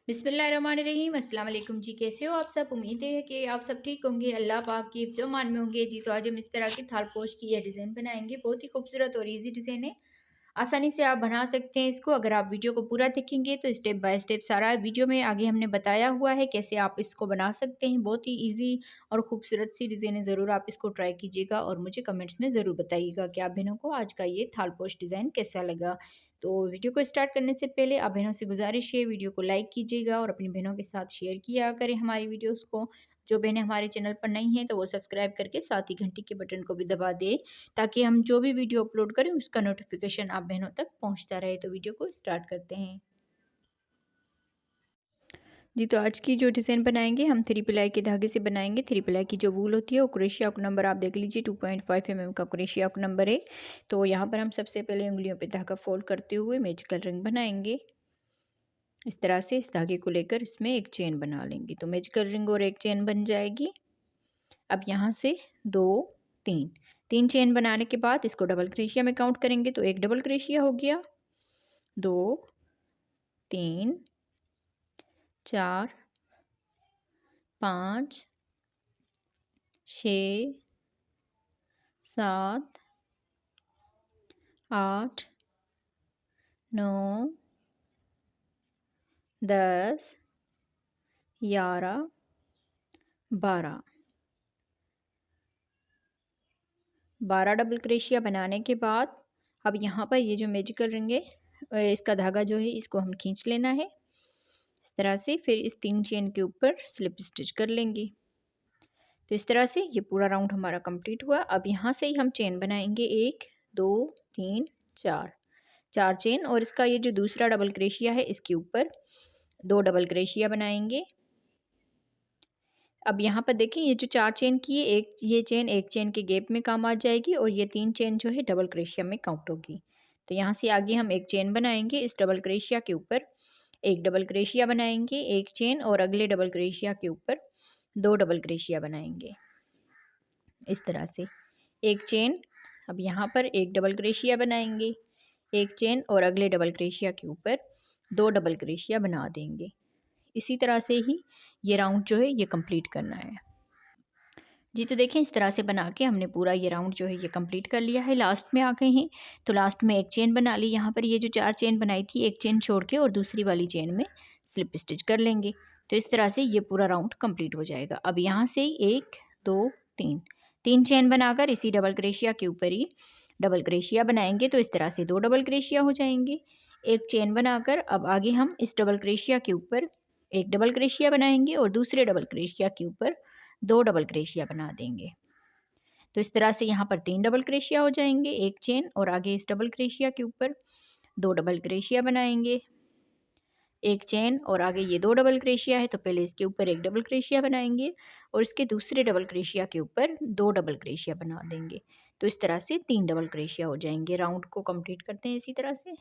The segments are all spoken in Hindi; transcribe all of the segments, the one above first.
बिस्मिल्लाहिर्रहमानिर्रहीम। अस्सलाम वालेकुम जी। कैसे हो आप सब? उम्मीद है कि आप सब ठीक होंगे, अल्लाह पाक की हिफ्ज़ मान में होंगे जी। तो आज हम इस तरह की थाल पोश की यह डिज़ाइन बनाएंगे। बहुत ही खूबसूरत और इजी डिज़ाइन है, आसानी से आप बना सकते हैं इसको। अगर आप वीडियो को पूरा देखेंगे तो स्टेप बाय स्टेप सारा वीडियो में आगे हमने बताया हुआ है कैसे आप इसको बना सकते हैं। बहुत ही ईजी और खूबसूरत सी डिज़ाइन है। ज़रूर आप इसको ट्राई कीजिएगा और मुझे कमेंट्स में ज़रूर बताइएगा कि आप बहनों को आज का ये थाल पोश डिज़ाइन कैसा लगा। तो वीडियो को स्टार्ट करने से पहले आप बहनों से गुजारिश है, वीडियो को लाइक कीजिएगा और अपनी बहनों के साथ शेयर किया करें हमारी वीडियोस को। जो बहनें हमारे चैनल पर नई हैं तो वो सब्सक्राइब करके साथ ही घंटी के बटन को भी दबा दें, ताकि हम जो भी वीडियो अपलोड करें उसका नोटिफिकेशन आप बहनों तक पहुंचता रहे। तो वीडियो को स्टार्ट करते हैं जी। तो आज की जो डिज़ाइन बनाएंगे हम थ्री प्लाई के धागे से बनाएंगे। थ्री प्लाई की जो वूल होती है वो क्रोशिया का नंबर आप देख लीजिए 2.5 mm का क्रोशिया का नंबर है। तो यहाँ पर हम सबसे पहले उंगलियों पे धागा फोल्ड करते हुए मैजिकल रिंग बनाएंगे। इस तरह से इस धागे को लेकर इसमें एक चेन बना लेंगे तो मैजिकल रिंग और एक चेन बन जाएगी। अब यहाँ से दो तीन तीन चेन बनाने के बाद इसको डबल क्रोशिया में काउंट करेंगे तो एक डबल क्रोशिया हो गया, दो, तीन, चार, पाँच, छः, सात, आठ, नौ, 10, 11, 12 डबल क्रोशिया बनाने के बाद अब यहाँ पर ये जो मैजिकल रिंग है इसका धागा जो है इसको हम खींच लेना है इस तरह से। फिर इस तीन चेन के ऊपर स्लिप स्टिच कर लेंगे। तो इस तरह से ये पूरा राउंड हमारा कंप्लीट हुआ। अब यहाँ से ही हम चेन बनाएंगे, एक, दो, तीन, चार, चार चेन और इसका ये जो दूसरा डबल क्रोशिया है इसके ऊपर दो डबल क्रोशिया बनाएंगे। अब यहाँ पर देखिए ये जो चार चेन की है, एक चेन के गैप में काम आ जाएगी और ये तीन चेन जो है डबल क्रोशिया में काउंट होगी। तो यहाँ से आगे हम एक चेन बनाएंगे, इस डबल क्रोशिया के ऊपर एक डबल क्रोशिया बनाएंगे, एक चेन और अगले डबल क्रोशिया के ऊपर दो डबल क्रोशिया बनाएंगे इस तरह से एक चेन। अब यहाँ पर एक डबल क्रोशिया बनाएंगे, एक चेन और अगले डबल क्रोशिया के ऊपर दो डबल क्रोशिया बना देंगे। इसी तरह से ही ये राउंड जो है ये कंप्लीट करना है जी। तो देखें इस तरह से बना के हमने पूरा ये राउंड जो है ये कंप्लीट कर लिया है। लास्ट में आ गए हैं तो लास्ट में एक चेन बना ली। यहाँ पर ये जो चार चेन बनाई थी एक चेन छोड़ के और दूसरी वाली चेन में स्लिप स्टिच कर लेंगे। तो इस तरह से ये पूरा राउंड कंप्लीट हो जाएगा। अब यहाँ से एक, दो, तीन, तीन चेन बनाकर इसी डबल क्रोशिया के ऊपर ही डबल क्रोशिया बनाएंगे। तो इस तरह से दो डबल क्रोशिया हो जाएंगे। एक चेन बनाकर अब आगे हम इस डबल क्रोशिया के ऊपर एक डबल क्रोशिया बनाएंगे और दूसरे डबल क्रोशिया के ऊपर दो डबल क्रोशिया बना देंगे। तो इस तरह से यहाँ पर तीन डबल क्रोशिया हो जाएंगे, एक चेन और आगे इस डबल क्रोशिया के ऊपर दो डबल क्रोशिया बनाएंगे, एक चेन और आगे ये दो डबल क्रोशिया है तो पहले इसके ऊपर एक डबल क्रोशिया बनाएंगे और इसके दूसरे डबल क्रोशिया के ऊपर दो डबल क्रोशिया बना देंगे। तो इस तरह से तीन डबल क्रोशिया हो जाएंगे। राउंड को कंप्लीट करते हैं इसी तरह से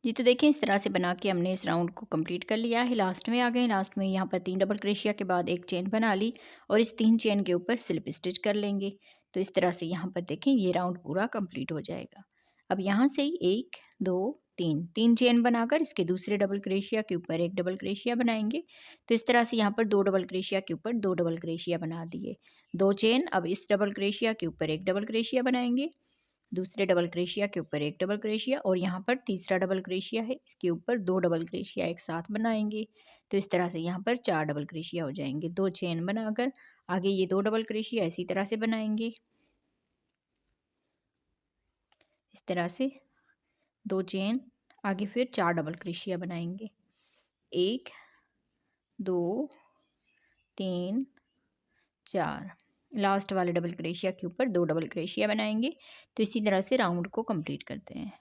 जी। तो देखें इस तरह से बना के हमने इस राउंड को कंप्लीट कर लिया है। लास्ट में आ गए, लास्ट में यहाँ पर तीन डबल क्रोशिया के बाद एक चेन बना ली और इस तीन चेन के ऊपर स्लिप स्टिच कर लेंगे। तो इस तरह से यहाँ पर देखें ये राउंड पूरा कंप्लीट हो जाएगा। अब यहाँ से ही एक, दो, तीन, तीन चेन बनाकर इसके दूसरे डबल क्रोशिया के ऊपर एक डबल क्रोशिया बनाएंगे। तो इस तरह से यहाँ पर दो डबल क्रोशिया के ऊपर दो डबल क्रोशिया बना दिए, दो चेन। अब इस डबल क्रोशिया के ऊपर एक डबल क्रोशिया बनाएंगे, दूसरे डबल क्रोशिया के ऊपर एक डबल क्रोशिया और यहाँ पर तीसरा डबल क्रोशिया है इसके ऊपर दो डबल क्रोशिया एक साथ बनाएंगे। तो इस तरह से यहाँ पर चार डबल क्रोशिया हो जाएंगे। दो चेन बनाकर आगे ये दो डबल क्रोशिया इसी तरह से बनाएंगे। इस तरह से दो चेन आगे फिर चार डबल क्रोशिया बनाएंगे, एक, दो, तीन, चार। लास्ट वाले डबल क्रोशिया के ऊपर दो डबल क्रोशिया बनाएंगे। तो इसी तरह से राउंड को कंप्लीट करते हैं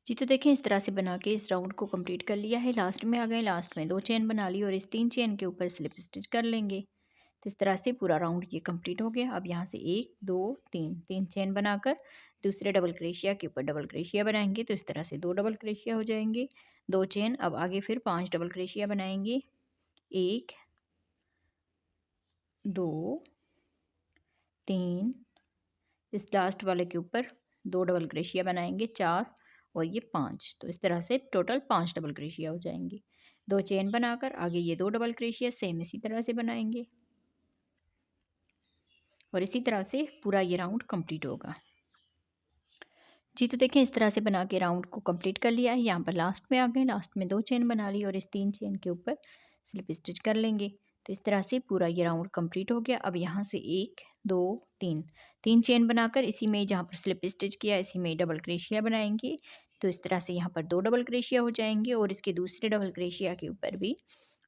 जी। तो देखें इस तरह से बना के इस राउंड को कंप्लीट कर लिया है। लास्ट में आ गए, लास्ट में दो चेन बना ली और इस तीन चेन के ऊपर स्लिप स्टिच कर लेंगे। तो इस तरह से पूरा राउंड ये कंप्लीट हो गया। अब यहाँ से एक, दो, तीन, तीन चेन बनाकर दूसरे डबल क्रोशिया के ऊपर डबल क्रोशिया बनाएंगे। तो इस तरह से दो डबल क्रोशिया हो जाएंगे, दो चेन। अब आगे फिर पांच डबल क्रोशिया बनाएंगे, एक, दो, तीन, इस लास्ट वाले के ऊपर दो डबल क्रोशिया बनाएंगे, चार और ये पाँच। तो इस तरह से टोटल पांच डबल क्रोशिया हो जाएंगे। 2 चेन बनाकर आगे ये 2 डबल क्रोशिया सेम इसी तरह से बनाएंगे और इसी तरह से पूरा ये राउंड कंप्लीट होगा। जी तो देखें इस तरह से बना के राउंड को कंप्लीट कर लिया है। यहाँ पर लास्ट में आ गए, लास्ट में 2 चेन बना ली और इस 3 चेन के ऊपर स्लिप स्टिच कर लेंगे। तो इस तरह से पूरा ये राउंड कंप्लीट हो गया। अब यहाँ से 1 2 3 चेन बनाकर इसी में जहाँ पर स्लिप स्टिच किया इसी में डबल क्रोशिया बनाएंगे। तो इस तरह से यहाँ पर 2 डबल क्रोशिया हो जाएंगे और इसके दूसरे डबल क्रोशिया के ऊपर भी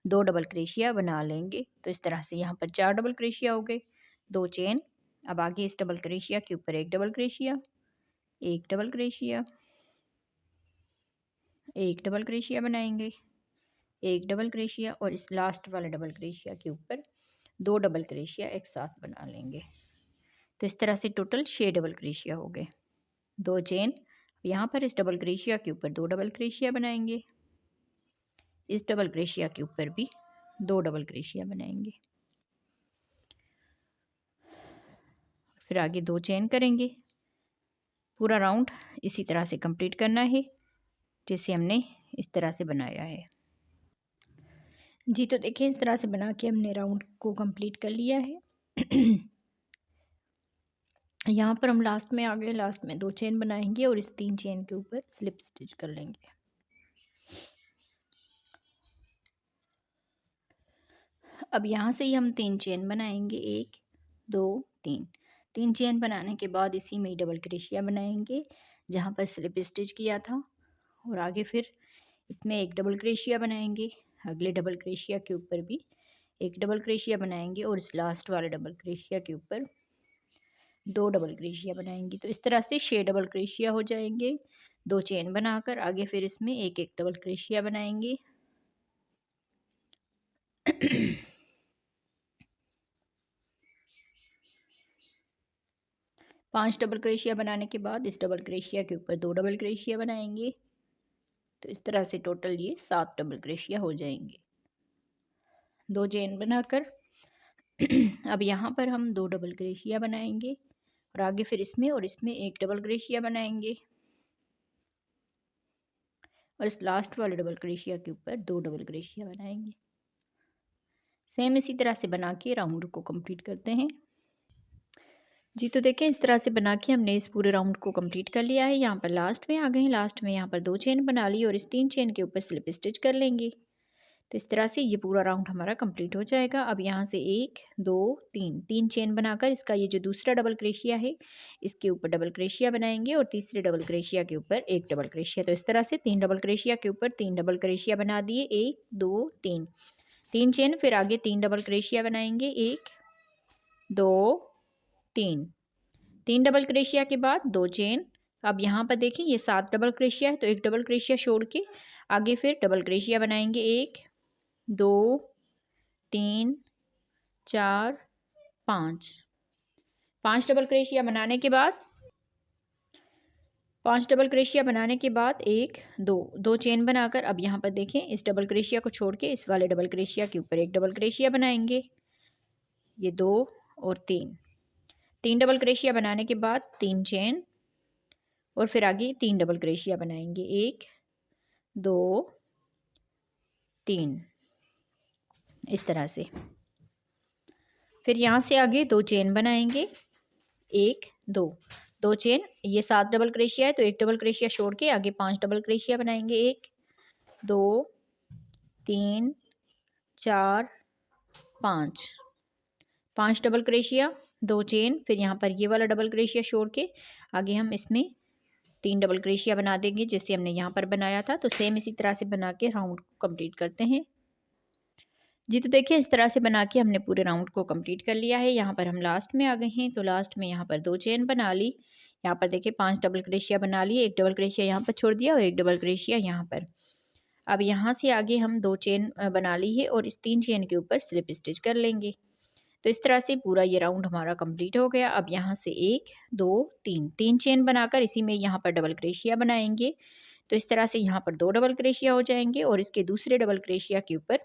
2 डबल क्रोशिया बना लेंगे। तो इस तरह से यहाँ पर 4 डबल क्रोशिया हो गए, 2 चेन। अब आगे इस डबल क्रोशिया के ऊपर 1 double crochet, 1 double crochet, 1 double crochet बनाएंगे, 1 डबल क्रोशिया और इस लास्ट वाले डबल क्रोशिया के ऊपर 2 डबल क्रोशिया एक साथ बना लेंगे। तो इस तरह से टोटल 6 डबल क्रोशिया हो गए, 2 चेन। यहाँ पर इस डबल क्रोशिया के ऊपर 2 डबल क्रोशिया बनाएंगे, इस डबल क्रोशिया के ऊपर भी 2 डबल क्रोशिया बनाएंगे, फिर आगे 2 चेन करेंगे। पूरा राउंड इसी तरह से कंप्लीट करना है जैसे हमने इस तरह से बनाया है। जी तो देखिए इस तरह से बना के हमने राउंड को कंप्लीट कर लिया है। यहाँ पर हम लास्ट में आ गए, लास्ट में 2 चेन बनाएंगे और इस 3 चेन के ऊपर स्लिप स्टिच कर लेंगे। अब यहाँ से ही हम 3 चेन बनाएंगे, 1 2 3 चेन बनाने के बाद इसी में ही डबल क्रोशिया बनाएंगे जहाँ पर स्लिप स्टिच किया था और आगे फिर इसमें 1 डबल क्रोशिया बनाएंगे, अगले डबल क्रोशिया के ऊपर भी 1 डबल क्रोशिया बनाएंगे और इस लास्ट वाले डबल क्रोशिया के ऊपर 2 डबल क्रोशिया बनाएंगे। तो इस तरह से 6 डबल क्रोशिया हो जाएंगे, 2 चेन बनाकर आगे फिर इसमें 1 डबल क्रोशिया बनाएंगे। 5 डबल क्रोशिया बनाने के बाद इस डबल क्रोशिया के ऊपर 2 डबल क्रोशिया बनाएंगे। तो इस तरह से टोटल ये 7 डबल क्रोशिया हो जाएंगे, 2 चेन बनाकर। अब यहाँ पर हम 2 डबल क्रोशिया बनाएंगे और आगे फिर इसमें और इसमें 1 डबल क्रोशिया बनाएंगे और इस लास्ट वाले डबल क्रोशिया के ऊपर 2 डबल क्रोशिया बनाएंगे। सेम इसी तरह से बना के राउंड को कंप्लीट करते हैं। जी तो देखें इस तरह से बना के हमने इस पूरे राउंड को कंप्लीट कर लिया है। यहाँ पर लास्ट में आ गए हैं, लास्ट में यहाँ पर 2 चेन बना ली और इस 3 चेन के ऊपर स्लिप स्टिच कर लेंगे। तो इस तरह से ये पूरा राउंड हमारा कंप्लीट हो जाएगा। अब यहाँ से 1 2 3 चेन बनाकर इसका ये जो दूसरा डबल क्रोशिया है इसके ऊपर डबल क्रोशिया बनाएंगे और तीसरे डबल क्रोशिया के ऊपर 1 डबल क्रोशिया। तो इस तरह से 3 डबल क्रोशिया के ऊपर 3 डबल क्रोशिया बना दिए, 1 2 3 चेन, फिर आगे 3 डबल क्रोशिया बनाएंगे, 1 2 3 डबल क्रोशिया के बाद 2 चेन। अब यहाँ पर देखें ये 7 डबल क्रोशिया है तो 1 डबल क्रोशिया छोड़ के आगे फिर डबल क्रोशिया बनाएंगे, 1 2 3 4 5 डबल क्रोशिया बनाने के बाद 5 डबल क्रोशिया बनाने के बाद 1 2 चेन बनाकर अब यहाँ पर देखें इस डबल क्रोशिया को छोड़ के इस वाले डबल क्रोशिया के ऊपर 1 डबल क्रोशिया बनाएंगे, ये 2 और 3 डबल क्रोशिया बनाने के बाद 3 चेन और फिर आगे 3 डबल क्रोशिया बनाएंगे, 1 2 3 इस तरह से। फिर यहाँ से आगे 2 चेन बनाएंगे, 1 2 चेन, ये 7 डबल क्रोशिया है तो 1 डबल क्रोशिया छोड़ के आगे 5 डबल क्रोशिया बनाएंगे, 1 2 3 4 5 डबल क्रोशिया, 2 चेन, फिर यहाँ पर ये वाला डबल क्रोशिया छोड़ के आगे हम इसमें 3 डबल क्रोशिया बना देंगे जैसे हमने यहाँ पर बनाया था। तो सेम इसी तरह से बना के राउंड को कंप्लीट करते हैं। जी तो देखिए इस तरह से बना के हमने पूरे राउंड को कंप्लीट कर लिया है। यहाँ पर हम लास्ट में आ गए हैं तो लास्ट में यहाँ पर 2 चेन बना ली, यहाँ पर देखिए 5 डबल क्रोशिया बना लिए, 1 डबल क्रोशिया यहाँ पर छोड़ दिया और 1 डबल क्रोशिया यहाँ पर। अब यहाँ से आगे हम 2 चेन बना ली है और इस 3 चेन के ऊपर स्लिप स्टिच कर लेंगे। तो इस तरह से पूरा ये राउंड हमारा कंप्लीट हो गया। अब यहाँ से 1 2 3 चेन बनाकर इसी में यहाँ पर डबल क्रोशिया बनाएंगे। तो इस तरह से यहाँ पर 2 डबल क्रोशिया हो जाएंगे और इसके दूसरे डबल क्रोशिया के ऊपर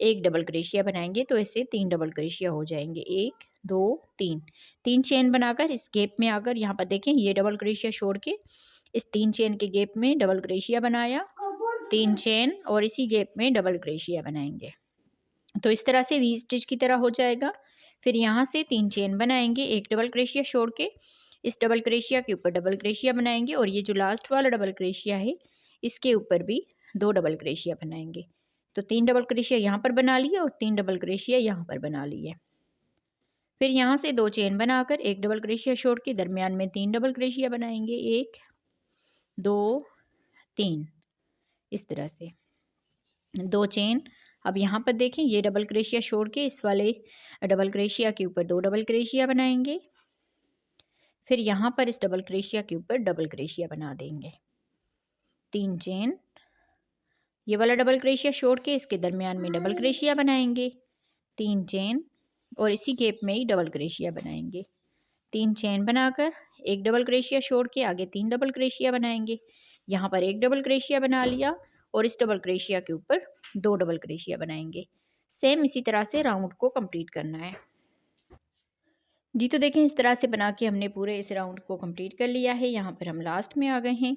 1 डबल क्रोशिया बनाएंगे तो इससे 3 डबल क्रोशिया हो जाएंगे, 1 2 3 चेन बनाकर इस गैप में आकर यहाँ पर देखें ये डबल क्रोशिया छोड़ के इस 3 चेन के गैप में डबल क्रोशिया बनाया 3 चेन और इसी गैप में डबल क्रोशिया बनाएंगे। तो इस तरह से वी स्टिच की तरह हो जाएगा। फिर यहाँ से 3 चेन बनाएंगे, एक डबल क्रोशिया छोड़ के इस डबल क्रोशिया के ऊपर डबल क्रोशिया बनाएंगे और ये जो लास्ट वाला डबल क्रोशिया है इसके ऊपर भी 2 डबल क्रोशिया बनाएंगे। तो 3 डबल क्रोशिया यहाँ पर बना लिए और 3 डबल क्रोशिया यहाँ पर बना लिए। फिर यहाँ से 2 चेन बनाकर एक डबल क्रोशिया छोड़ के दरमियान में 3 डबल क्रोशिया बनाएंगे, 1 2 3 इस तरह से 2 चेन। अब यहाँ पर देखें ये डबल क्रोशिया छोड़ के इस वाले डबल क्रोशिया के ऊपर 2 डबल क्रोशिया बनाएंगे। फिर यहाँ पर इस डबल क्रोशिया के ऊपर डबल क्रोशिया बना देंगे, 3 चेन। ये वाला डबल क्रोशिया छोड़ के इसके दरमियान में डबल क्रोशिया बनाएंगे, 3 चेन और इसी गैप में ही डबल क्रोशिया बनाएंगे। 3 चेन बनाकर एक डबल क्रोशिया छोड़ के आगे 3 डबल क्रोशिया बनाएंगे। यहाँ पर एक डबल क्रोशिया बना लिया और इस डबल क्रोशिया के ऊपर 2 डबल क्रोशिया बनाएंगे। सेम इसी तरह से राउंड को कंप्लीट करना है जी। तो देखें इस तरह से बना के हमने पूरे इस राउंड को कंप्लीट कर लिया है। यहाँ पर हम लास्ट में आ गए हैं।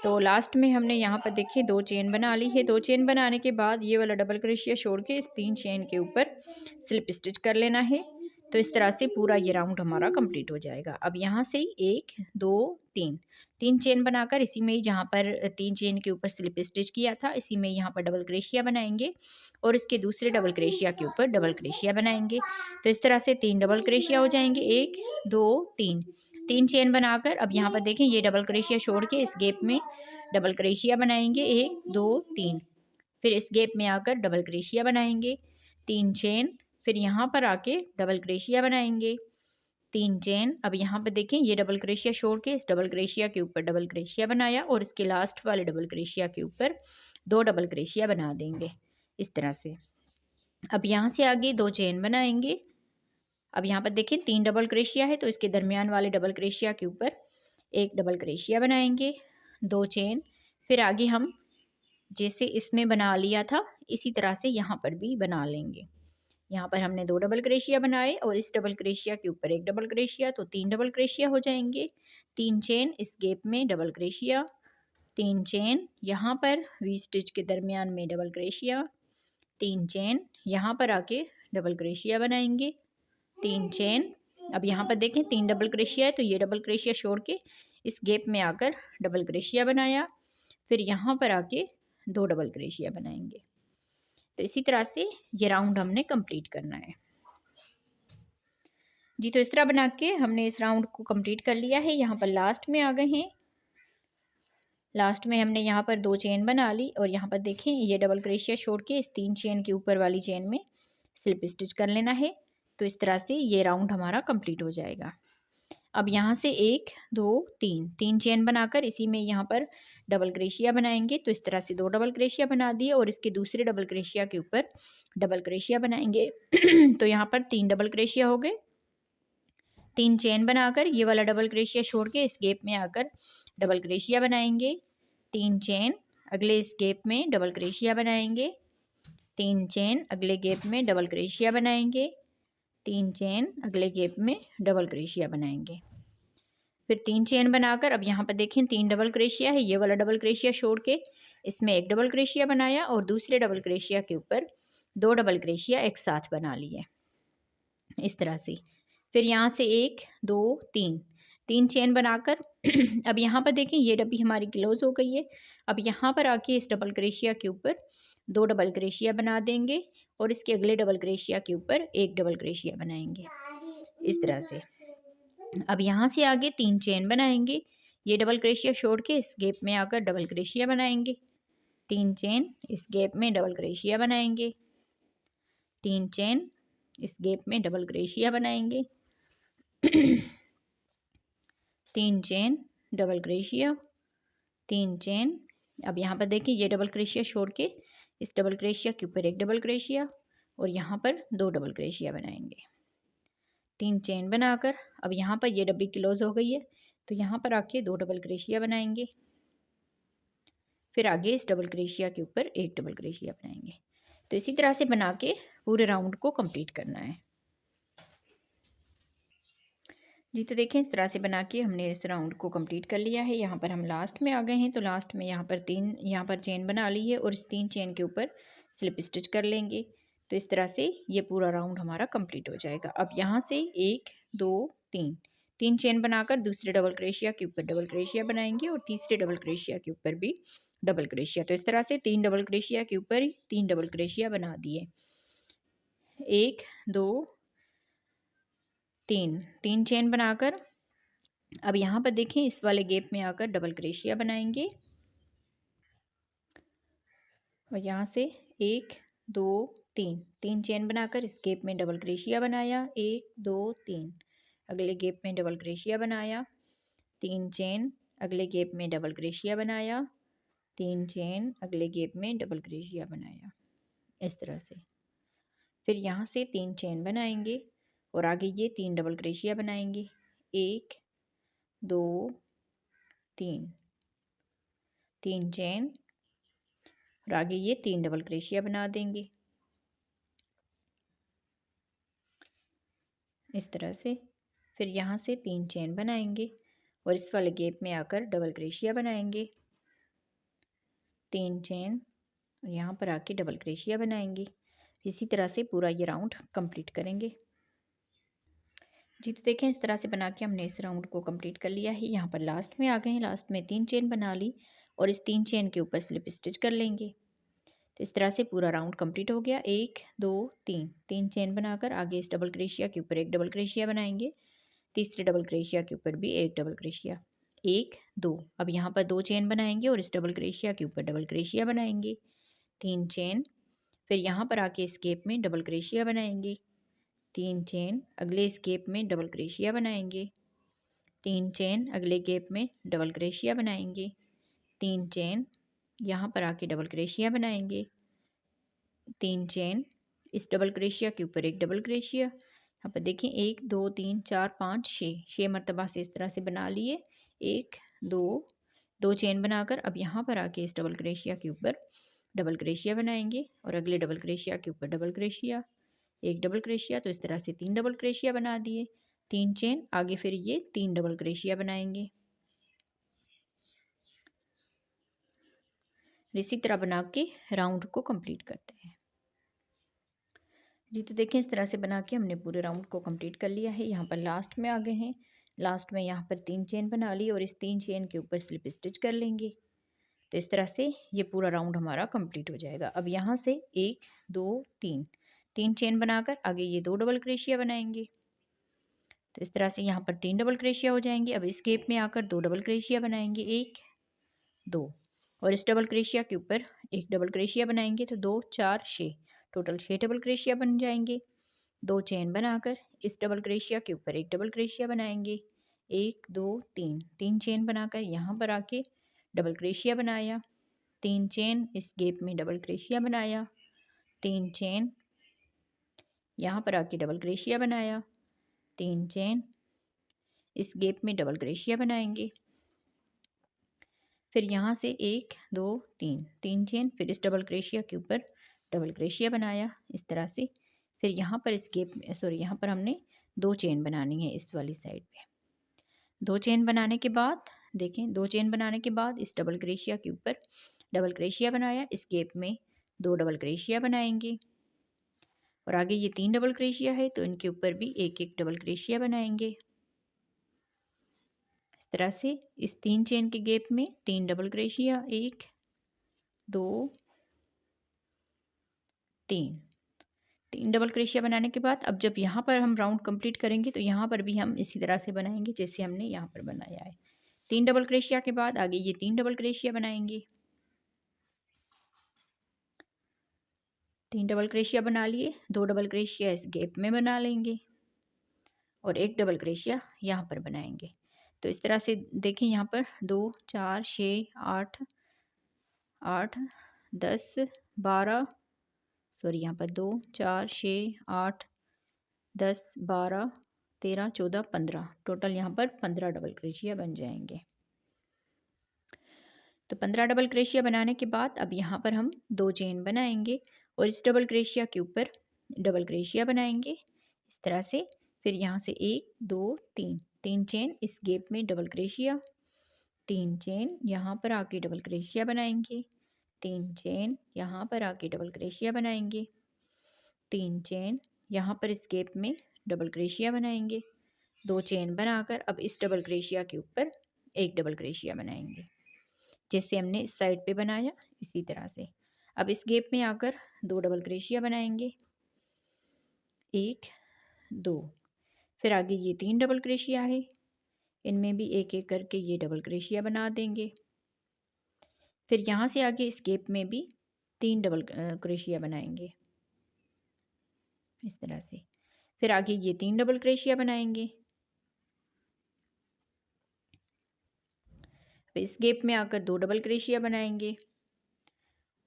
तो लास्ट में हमने यहाँ पर देखिए 2 चेन बना ली है। 2 चेन बनाने के बाद ये वाला डबल क्रोशिया छोड़ के इस 3 चेन के ऊपर स्लिप स्टिच कर लेना है। तो इस तरह से पूरा ये राउंड हमारा कंप्लीट हो जाएगा। अब यहाँ से 1 2 3 चेन बनाकर इसी में ही जहाँ पर 3 चेन के ऊपर स्लिप स्टिच किया था इसी में यहाँ पर डबल क्रोशिया बनाएंगे और इसके दूसरे डबल क्रोशिया के ऊपर डबल क्रोशिया बनाएंगे। तो इस तरह से 3 डबल क्रोशिया हो जाएंगे, 1 2 3 चेन बनाकर अब यहाँ पर देखें ये डबल क्रोशिया छोड़ के इस गैप में डबल क्रोशिया बनाएंगे, 1 2 3। फिर इस गैप में आकर डबल क्रोशिया बनाएंगे, 3 चेन। फिर यहाँ पर आके डबल क्रोशिया बनाएंगे, 3 चेन। अब यहाँ पर देखें ये डबल क्रोशिया छोड़ के इस डबल क्रोशिया के ऊपर डबल क्रोशिया बनाया और इसके लास्ट वाले डबल क्रोशिया के ऊपर 2 डबल क्रोशिया बना देंगे इस तरह से। अब यहाँ से आगे 2 चेन बनाएंगे। अब यहाँ पर देखें 3 डबल क्रोशिया है तो इसके दरमियान वाले डबल क्रोशिया के ऊपर एक डबल क्रोशिया बनाएंगे, 2 चेन। फिर आगे हम जैसे इसमें बना लिया था इसी तरह से यहाँ पर भी बना लेंगे। यहाँ पर हमने 2 डबल क्रोशिया बनाए और इस डबल क्रोशिया के ऊपर एक डबल क्रोशिया, तो 3 डबल क्रोशिया हो जाएंगे, 3 चेन। इस गैप में डबल क्रोशिया, 3 चेन। यहाँ पर वी स्टिच के दरमियान में डबल क्रोशिया, 3 चेन। यहाँ पर आके डबल क्रोशिया बनाएंगे, 3 चेन। अब यहाँ पर देखें 3 डबल क्रोशिया है तो ये डबल क्रोशिया छोड़ के इस गैप में आकर डबल क्रोशिया बनाया। फिर यहाँ पर आके 2 डबल क्रोशिया बनाएंगे। तो इसी तरह से ये राउंड हमने कंप्लीट करना है जी। तो इस तरह बना के हमने इस राउंड को कंप्लीट कर लिया है। यहाँ पर लास्ट में आ गए हैं। लास्ट में हमने यहाँ पर 2 चेन बना ली और यहाँ पर देखें ये डबल क्रोशिया छोड़ के इस 3 चेन के ऊपर वाली चेन में स्लिप स्टिच कर लेना है। तो इस तरह से ये राउंड हमारा कंप्लीट हो जाएगा। अब यहाँ से 1 2 3 चेन बनाकर इसी में यहाँ पर डबल क्रोशिया बनाएंगे। तो इस तरह से 2 डबल क्रोशिया बना दिए और इसके दूसरे डबल क्रोशिया के ऊपर डबल क्रोशिया बनाएंगे। तो यहाँ पर 3 डबल क्रोशिया हो गए, 3 चेन बनाकर ये वाला डबल क्रोशिया छोड़ के इस गैप में आकर डबल क्रोशिया बनाएंगे, 3 चेन। अगले इस गैप में डबल क्रोशिया बनाएंगे, 3 चेन। अगले गैप में डबल क्रोशिया बनाएंगे, 3 चेन। अगले गैप में डबल क्रोशिया बनाएंगे। फिर 3 चेन बनाकर अब यहाँ पर देखें 3 डबल क्रोशिया है, ये वाला डबल क्रोशिया छोड़ के इसमें एक डबल क्रोशिया बनाया और दूसरे डबल क्रोशिया के ऊपर 2 डबल क्रोशिया एक साथ बना लिए इस तरह से। फिर यहाँ से 1 2 3 चेन बनाकर अब यहाँ पर देखें ये डब्बी हमारी क्लोज हो गई है। अब यहाँ पर आके इस डबल क्रोशिया के ऊपर 2 डबल क्रोशिया बना देंगे और इसके अगले डबल क्रोशिया के ऊपर एक डबल क्रोशिया बनाएंगे इस तरह से। अब यहाँ से आगे 3 चेन बनाएंगे, ये डबल क्रोशिया छोड़ के इस गैप में आकर डबल क्रोशिया बनाएंगे, 3 चेन। इस गैप में डबल क्रोशिया बनाएंगे, 3 चेन। इस गैप में डबल क्रोशिया बनाएंगे, 3 चेन, डबल क्रोशिया, 3 चेन। अब यहाँ पर देखिए ये डबल क्रोशिया छोड़ के इस डबल क्रोशिया के ऊपर एक डबल क्रोशिया और यहाँ पर 2 डबल क्रोशिया बनाएंगे, 3 चेन बनाकर। अब यहाँ पर ये डब्बी क्लोज हो गई है तो यहाँ पर आके 2 डबल क्रोशिया बनाएंगे। फिर आगे इस डबल क्रोशिया के ऊपर एक डबल क्रोशिया बनाएंगे। तो इसी तरह से बना के पूरे राउंड को कंप्लीट करना है। जी, तो देखें इस तरह से बना के हमने इस राउंड को कंप्लीट कर लिया है। यहाँ पर हम लास्ट में आ गए हैं, तो लास्ट में यहाँ पर चेन बना ली है और इस 3 चेन के ऊपर स्लिप स्टिच कर लेंगे। तो इस तरह से ये पूरा राउंड हमारा कंप्लीट हो जाएगा। अब यहाँ से 1 2 3 3 चेन बनाकर दूसरे डबल क्रोशिया के ऊपर डबल क्रोशिया बनाएंगे और तीसरे डबल क्रोशिया के ऊपर भी डबल क्रोशिया। तो इस तरह से 3 डबल क्रोशिया के ऊपर ही 3 डबल क्रोशिया बना दिए। 1 2 3 चेन बनाकर अब यहाँ पर देखें इस वाले गैप में आकर डबल क्रोशिया बनाएंगे और यहाँ से 1 2 3 चेन बनाकर इस गैप में डबल क्रोशिया बनाया। 1 2 3 अगले गैप में डबल क्रोशिया बनाया। 3 चेन अगले गैप में डबल क्रोशिया बनाया। 3 चेन अगले गैप में डबल क्रोशिया बनाया। इस तरह से फिर यहाँ से 3 चेन बनाएंगे और आगे ये 3 डबल क्रोशिया बनाएंगे। 1 2 3 चेन और आगे ये 3 डबल क्रोशिया बना देंगे इस तरह से। फिर यहाँ से 3 चेन बनाएंगे और इस वाले गैप में आकर डबल क्रोशिया बनाएंगे। 3 चेन और यहाँ पर आके डबल क्रोशिया बनाएंगे। इसी तरह से पूरा ये राउंड कंप्लीट करेंगे। जी, तो देखें इस तरह से बना के हमने इस राउंड को कंप्लीट कर लिया है। यहाँ पर लास्ट में आ गए हैं, लास्ट में 3 चेन बना ली और इस 3 चेन के ऊपर स्लिप स्टिच कर लेंगे। तो इस तरह से पूरा राउंड कंप्लीट हो गया। 1 2 3 चेन बनाकर आगे इस डबल क्रोशिया के ऊपर एक डबल क्रोशिया बनाएंगे। तीसरे डबल क्रोशिया के ऊपर भी एक डबल क्रोशिया। 1 2 अब यहाँ पर 2 चेन बनाएंगे और इस डबल क्रोशिया के ऊपर डबल क्रोशिया बनाएंगे। 3 चेन फिर यहाँ पर आके इस गैप में डबल क्रोशिया बनाएंगे। 3 चेन अगले इस गैप में डबल क्रोशिया बनाएंगे। 3 चेन अगले गैप में डबल क्रोशिया बनाएंगे। 3 चेन यहाँ पर आके डबल क्रोशिया बनाएंगे। 3 चेन इस डबल क्रोशिया के ऊपर एक डबल क्रोशिया। यहाँ पर देखें 1 2 3 4 5 6 मरतबा से इस तरह से बना लिए। 1 2 चेन बनाकर अब यहाँ पर आके इस डबल क्रोशिया के ऊपर डबल क्रोशिया बनाएंगे और अगले डबल क्रोशिया के ऊपर डबल क्रोशिया, एक डबल क्रोशिया। तो इस तरह से 3 डबल क्रोशिया बना दिए। 3 चेन आगे फिर ये 3 डबल क्रोशिया बनाएंगे। इसी तरह बना के राउंड को कंप्लीट करते हैं। जी, तो देखें इस तरह से बना के हमने पूरे राउंड को कंप्लीट कर लिया है। यहाँ पर लास्ट में आ गए हैं, लास्ट में यहाँ पर 3 चेन बना ली और इस 3 चेन के ऊपर स्लिप स्टिच कर लेंगे। तो इस तरह से ये पूरा राउंड हमारा कंप्लीट हो जाएगा। अब यहाँ से 1 2 3 चेन बनाकर आगे ये 2 डबल क्रोशिया बनाएंगे। तो इस तरह से यहाँ पर 3 डबल क्रोशिया हो जाएंगे। अब इस गैप में आकर 2 डबल क्रोशिया बनाएंगे। 1 2 और इस डबल क्रोशिया के ऊपर एक डबल क्रोशिया बनाएंगे। तो 2 4 6 टोटल 6 डबल क्रोशिया बन जाएंगे। 2 चेन बनाकर इस डबल क्रोशिया के ऊपर एक डबल क्रोशिया बनाएंगे। 1 2 3 चेन बनाकर यहाँ पर आके डबल क्रोशिया बनाया। 3 चेन इस गैप में डबल क्रोशिया बनाया। 3 चेन यहाँ पर आके डबल क्रोशिया बनाया। 3 चेन इस गैप में डबल क्रोशिया बनाएंगे। फिर यहाँ से 1 2 3 चेन फिर इस डबल क्रोशिया के ऊपर डबल क्रोशिया बनाया इस तरह से। फिर यहाँ पर इस गैप में यहाँ पर हमने 2 चेन बनानी है इस वाली साइड पे। 2 चेन बनाने के बाद देखें 2 चेन बनाने के बाद इस डबल क्रोशिया के ऊपर डबल क्रोशिया बनाया। इस गैप में 2 डबल क्रोशिया बनाएंगे और आगे ये 3 डबल क्रोशिया है तो इनके ऊपर भी एक एक डबल क्रोशिया बनाएंगे। इस तरह से इस 3 चेन के गैप में 3 डबल क्रोशिया, 1 2 3 डबल क्रोशिया बनाने के बाद अब जब यहाँ पर हम राउंड कंप्लीट करेंगे तो यहाँ पर भी हम इसी तरह से बनाएंगे जैसे हमने यहाँ पर बनाया है। 3 डबल क्रोशिया के बाद आगे ये 3 डबल क्रोशिया बनाएंगे। 3 डबल क्रोशिया बना लिए, 2 डबल क्रोशिया इस गैप में बना लेंगे और एक डबल क्रोशिया यहाँ पर बनाएंगे। तो इस तरह से देखें यहाँ पर 2 4 6 8 10 12 सॉरी यहाँ पर 2 4 6 8 10 12 13 14 15 टोटल यहाँ पर 15 डबल क्रोशिया बन जाएंगे। तो 15 डबल क्रोशिया बनाने के बाद अब यहाँ पर हम 2 चेन बनाएंगे और इस डबल क्रोशिया के ऊपर डबल क्रोशिया बनाएंगे इस तरह से। फिर यहाँ से 1 2 3 चेन इस गैप में डबल क्रोशिया, 3 चेन यहाँ पर आके डबल क्रोशिया बनाएंगे, 3 चेन यहाँ पर आके डबल क्रोशिया बनाएंगे, 3 चेन यहाँ पर इस गैप में डबल क्रोशिया बनाएंगे, 2 चेन बनाकर अब इस डबल क्रोशिया के ऊपर एक डबल क्रोशिया बनाएंगे, जैसे हमने इस साइड पे बनाया इसी तरह से। अब इस गैप में आकर 2 डबल क्रोशिया बनाएंगे, 1 2, फिर आगे ये 3 डबल क्रोशिया है, इनमें भी एक एक करके ये डबल क्रोशिया बना देंगे। फिर यहाँ से आगे इस गैप में भी 3 डबल क्रोशिया बनाएंगे इस तरह से। फिर आगे ये 3 डबल क्रोशिया बनाएंगे, फिर इस गैप में आकर 2 डबल क्रोशिया बनाएंगे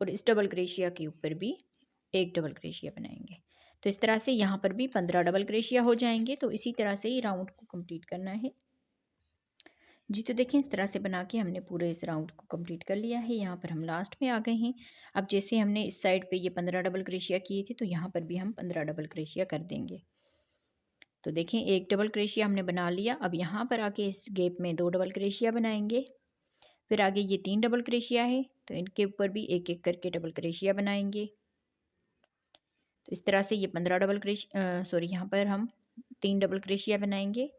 और इस डबल क्रोशिया के ऊपर भी एक डबल क्रोशिया बनाएंगे। तो इस तरह से यहाँ पर भी 15 डबल क्रोशिया हो जाएंगे। तो इसी तरह से ही राउंड को कंप्लीट करना है जी। तो देखें इस तरह से बना के हमने पूरे इस राउंड को कंप्लीट कर लिया है। यहाँ पर हम लास्ट में आ गए हैं। अब जैसे हमने इस साइड पे ये 15 डबल क्रोशिया किए थे, तो यहाँ पर भी हम 15 डबल क्रोशिया कर देंगे। तो देखें एक डबल क्रोशिया हमने बना लिया। अब यहाँ पर आके इस गैप में 2 डबल क्रोशिया बनाएंगे, फिर आगे ये 3 डबल क्रोशिया है, तो इनके ऊपर भी एक एक करके डबल क्रोशिया बनाएंगे। तो इस तरह से ये 15 डबल क्रोशिया सॉरी यहाँ पर हम 3 डबल क्रोशिया बनाएंगे।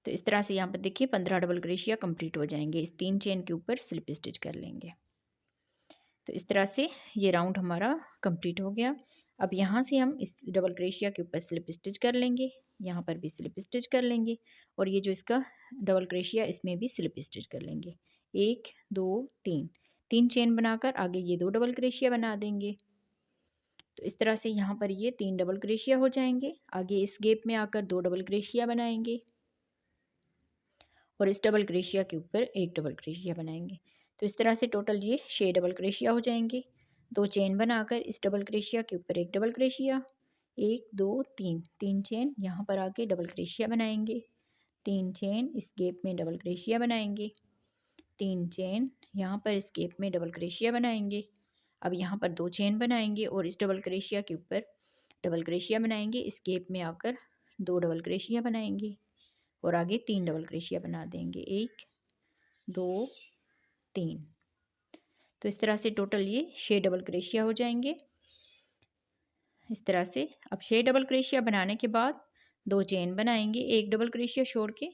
तो इस तरह से यहाँ पर देखिए 15 डबल क्रोशिया कंप्लीट हो जाएंगे। इस 3 चेन के ऊपर स्लिप स्टिच कर लेंगे। तो इस तरह से ये राउंड हमारा कंप्लीट हो गया। अब यहाँ से हम इस डबल क्रोशिया के ऊपर स्लिप स्टिच कर लेंगे, यहाँ पर भी स्लिप स्टिच कर लेंगे और ये जो इसका डबल क्रोशिया इसमें भी स्लिप स्टिच कर लेंगे। 1 2 3, 3 चेन बनाकर आगे ये 2 डबल क्रोशिया बना देंगे। तो इस तरह से यहाँ पर ये 3 डबल क्रोशिया हो जाएंगे। आगे इस गैप में आकर 2 डबल क्रोशिया बनाएंगे और इस डबल क्रोशिया के ऊपर एक डबल क्रोशिया बनाएंगे। तो इस तरह से टोटल ये 6 डबल क्रोशिया हो जाएंगे। 2 चेन बनाकर इस डबल क्रोशिया के ऊपर एक डबल क्रोशिया, 1 2 3, 3 चेन यहाँ पर आके डबल क्रोशिया बनाएंगे, 3 चेन इस गैप में डबल क्रोशिया बनाएंगे, 3 चेन यहाँ पर इस गैप में डबल क्रोशिया बनाएंगे। अब यहाँ पर 2 चेन बनाएंगे और इस डबल क्रोशिया के ऊपर डबल क्रोशिया बनाएंगे। इस गैप में आकर 2 डबल क्रोशिया बनाएंगे और आगे 3 डबल क्रोशिया बना देंगे, 1 2 3। तो इस तरह से टोटल ये 6 डबल क्रोशिया हो जाएंगे। इस तरह से अब 6 डबल क्रोशिया बनाने के बाद 2 चेन बनाएंगे, एक डबल क्रोशिया छोड़ के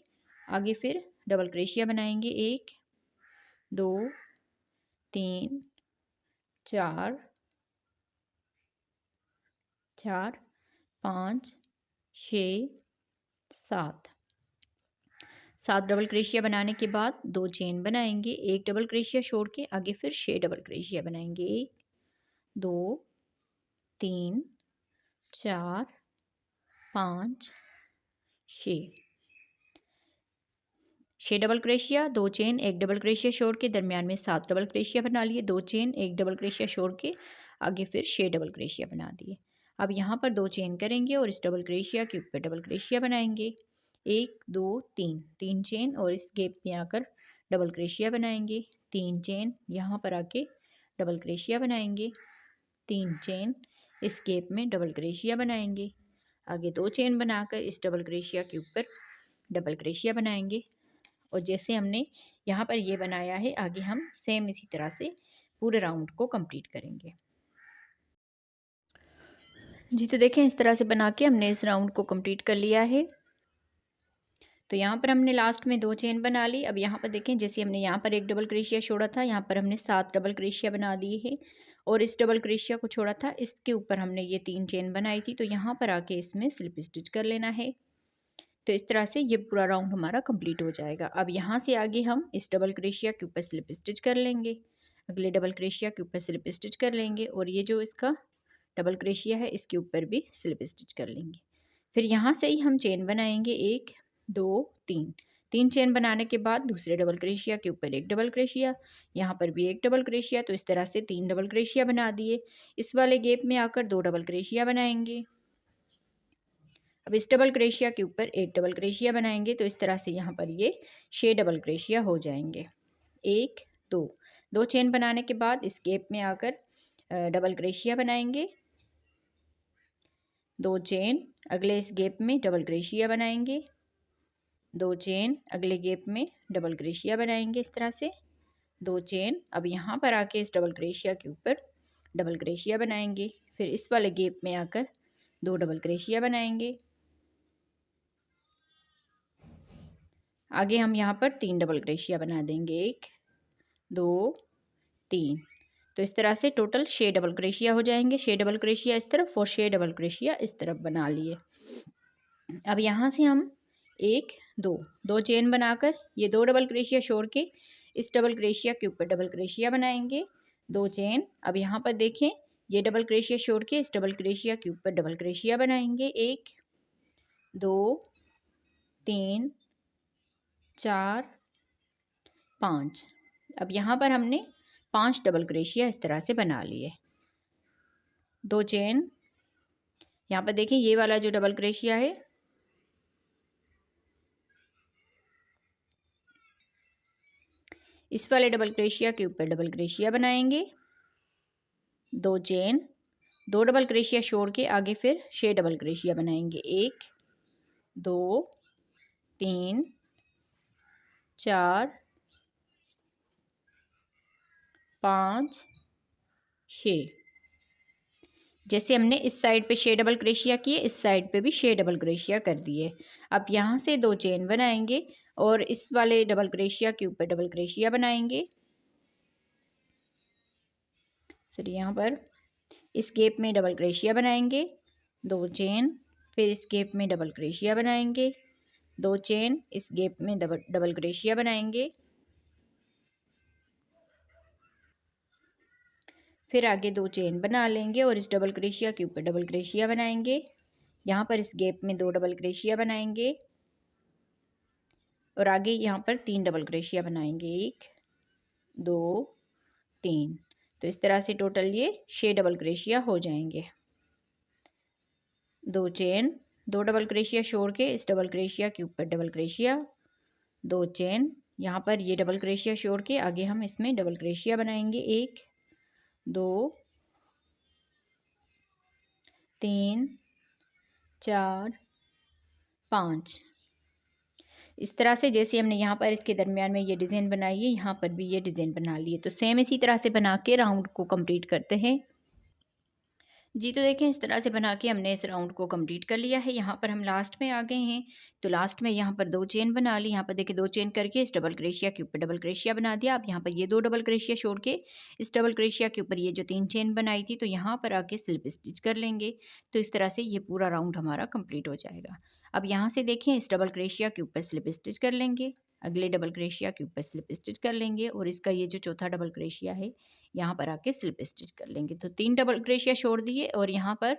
आगे फिर डबल क्रोशिया बनाएंगे, 1 2 3 4 4 5 6 7। 7 डबल क्रोशिया बनाने के बाद 2 चेन बनाएंगे, एक डबल क्रोशिया छोड़ के आगे फिर 6 डबल क्रोशिया बनाएंगे, 1 2 3 4 5 6। 6 डबल क्रोशिया, 2 चेन, एक डबल क्रोशिया छोड़ के दरमियान में 7 डबल क्रोशिया बना लिए, 2 चेन, एक डबल क्रोशिया छोड़ के आगे फिर 6 डबल क्रोशिया बना दिए। अब यहाँ पर 2 चेन करेंगे और इस डबल क्रोशिया के ऊपर डबल क्रोशिया बनाएंगे, 1 2 3, 3 चेन और इस गैप में आकर डबल क्रोशिया बनाएंगे, 3 चेन यहाँ पर आके डबल क्रोशिया बनाएंगे, 3 चेन इस गैप में डबल क्रोशिया बनाएंगे, आगे 2 चेन बनाकर इस डबल क्रोशिया के ऊपर डबल क्रोशिया बनाएंगे और जैसे हमने यहाँ पर ये बनाया है आगे हम सेम इसी तरह से पूरे राउंड को कंप्लीट करेंगे जी। तो देखें इस तरह से बना के हमने इस राउंड को कंप्लीट कर लिया है। तो यहाँ पर हमने लास्ट में 2 चेन बना ली। अब यहाँ पर देखें जैसे हमने यहाँ पर एक डबल क्रोशिया छोड़ा था, यहाँ पर हमने 7 डबल क्रोशिया बना दिए है और इस डबल क्रोशिया को छोड़ा था, इसके ऊपर हमने ये 3 चेन बनाई थी। तो यहाँ पर आके इसमें स्लिप स्टिच कर लेना है। तो इस तरह से ये पूरा राउंड हमारा कंप्लीट हो जाएगा। अब यहाँ से आगे हम इस डबल क्रोशिया के ऊपर स्लिप स्टिच कर लेंगे, अगले डबल क्रोशिया के ऊपर स्लिप स्टिच कर लेंगे और ये जो इसका डबल क्रोशिया है इसके ऊपर भी स्लिप स्टिच कर लेंगे। फिर यहाँ से ही हम चेन बनाएंगे, 1 2 3, 3 चेन बनाने के बाद दूसरे डबल क्रोशिया के ऊपर एक डबल क्रोशिया, यहाँ पर भी एक डबल क्रोशिया। तो इस तरह से 3 डबल क्रोशिया बना दिए। इस वाले गैप में आकर 2 डबल क्रोशिया बनाएंगे। अब इस डबल क्रोशिया के ऊपर एक डबल क्रोशिया बनाएंगे। तो इस तरह से यहाँ पर ये 6 डबल क्रोशिया हो जाएंगे, 1 2, 2 चेन बनाने के बाद इस गैप में आकर डबल क्रोशिया बनाएंगे, 2 चेन, अगले इस गैप में डबल क्रोशिया बनाएंगे, 2 चेन अगले गैप में डबल क्रोशिया बनाएंगे इस तरह से, 2 चेन। अब यहाँ पर आके इस डबल क्रोशिया के ऊपर डबल क्रोशिया बनाएंगे, फिर इस वाले गैप में आकर 2 डबल क्रोशिया बनाएंगे। आगे हम यहाँ पर 3 डबल क्रोशिया बना देंगे, 1 2 3। तो इस तरह से टोटल 6 डबल क्रोशिया हो जाएंगे, 6 डबल क्रोशिया इस तरफ और 6 डबल क्रोशिया इस तरफ बना लिए। अब यहाँ से हम 1 2 चेन बनाकर ये 2 डबल क्रोशिया छोड़ के इस डबल क्रोशिया के ऊपर डबल क्रोशिया बनाएंगे, 2 चेन। अब यहाँ पर देखें ये डबल क्रोशिया छोड़ के इस डबल क्रोशिया के ऊपर डबल क्रोशिया बनाएंगे, 1 2 3 4 5। अब यहाँ पर हमने 5 डबल क्रोशिया इस तरह से बना लिए, 2 चेन। यहाँ पर देखें ये वाला जो डबल क्रोशिया है इस वाले डबल क्रोशिया के ऊपर डबल क्रोशिया बनाएंगे, 2 चेन, 2 डबल क्रोशिया छोड़ के आगे फिर 6 डबल क्रोशिया बनाएंगे, 1 2 3 4 5 6। जैसे हमने इस साइड पे 6 डबल क्रोशिया किए, इस साइड पे भी 6 डबल क्रोशिया कर दिए। अब यहाँ से 2 चेन बनाएंगे और इस वाले डबल क्रोशिया के ऊपर डबल क्रोशिया बनाएंगे। सॉरी, यहाँ पर इस गैप में डबल क्रोशिया बनाएंगे, 2 चेन, फिर इस गैप में डबल क्रोशिया बनाएंगे, 2 चेन, इस गैप में डबल क्रोशिया बनाएंगे, फिर आगे 2 चेन बना लेंगे और इस डबल क्रोशिया के ऊपर डबल क्रोशिया बनाएंगे। यहाँ पर इस गैप में 2 डबल क्रोशिया बनाएंगे और आगे यहाँ पर 3 डबल क्रोशिया बनाएंगे, 1 2 3। तो इस तरह से टोटल ये 6 डबल क्रोशिया हो जाएंगे। 2 चेन, 2 डबल क्रोशिया छोड़ के इस डबल क्रोशिया के ऊपर डबल क्रोशिया, 2 चेन। यहाँ पर ये डबल क्रोशिया छोड़ के आगे हम इसमें डबल क्रोशिया बनाएंगे, 1 2 3 4 5। इस तरह से जैसे हमने यहाँ पर इसके दरमियान में ये डिज़ाइन बनाई है, यहाँ पर भी ये डिज़ाइन बना लिए। तो सेम इसी तरह से बना के राउंड को कंप्लीट करते हैं। जी, तो देखें इस तरह से बना के हमने इस राउंड को कंप्लीट कर लिया है। यहाँ पर हम लास्ट में आ गए हैं, तो लास्ट में यहाँ पर 2 चेन बना ली। यहाँ पर देखिए 2 चेन करके इस डबल क्रोशिया के ऊपर डबल क्रोशिया बना दिया। अब यहाँ पर ये 2 डबल क्रोशिया छोड़ के इस डबल क्रोशिया के ऊपर ये जो 3 चेन बनाई थी, तो यहाँ पर आके स्लिप स्टिच कर लेंगे। तो इस तरह से ये पूरा राउंड हमारा कंप्लीट हो जाएगा। अब यहाँ से देखें इस डबल क्रोशिया के ऊपर स्लिप स्टिच कर लेंगे, अगले डबल क्रोशिया के ऊपर स्लिप स्टिच कर लेंगे और इसका ये जो चौथा डबल क्रोशिया है यहाँ पर आके स्लिप स्टिच कर लेंगे। तो 3 डबल क्रोशिया छोड़ दिए और यहाँ पर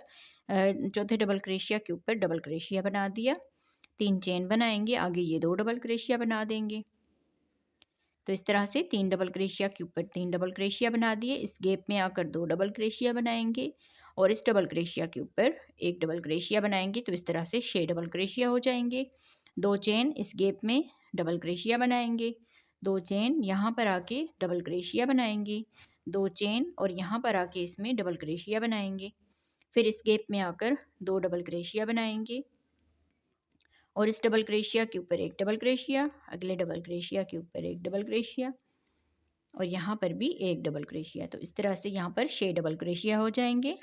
चौथे डबल क्रोशिया के ऊपर डबल क्रोशिया बना दिया, 3 चेन बनाएंगे, आगे ये 2 डबल क्रोशिया बना देंगे। तो इस तरह से 3 डबल क्रोशिया के ऊपर 3 डबल क्रोशिया बना दिए, इस गैप में आकर 2 डबल क्रोशिया बनाएंगे और इस डबल क्रोशिया के ऊपर 1 डबल क्रोशिया बनाएंगे। तो इस तरह से 6 डबल क्रोशिया हो जाएंगे। 2 चेन, इस गैप में डबल क्रोशिया बनाएंगे, 2 चेन, यहाँ पर आके डबल क्रोशिया बनाएंगे, 2 चेन और यहाँ पर आके इसमें डबल क्रोशिया बनाएंगे, फिर इस गैप में आकर 2 डबल क्रोशिया बनाएंगे और इस डबल क्रोशिया के ऊपर 1 डबल क्रोशिया, अगले डबल क्रोशिया के ऊपर 1 डबल क्रोशिया और यहाँ पर भी 1 डबल क्रोशिया। तो इस तरह से यहाँ पर 6 डबल क्रोशिया हो जाएंगे।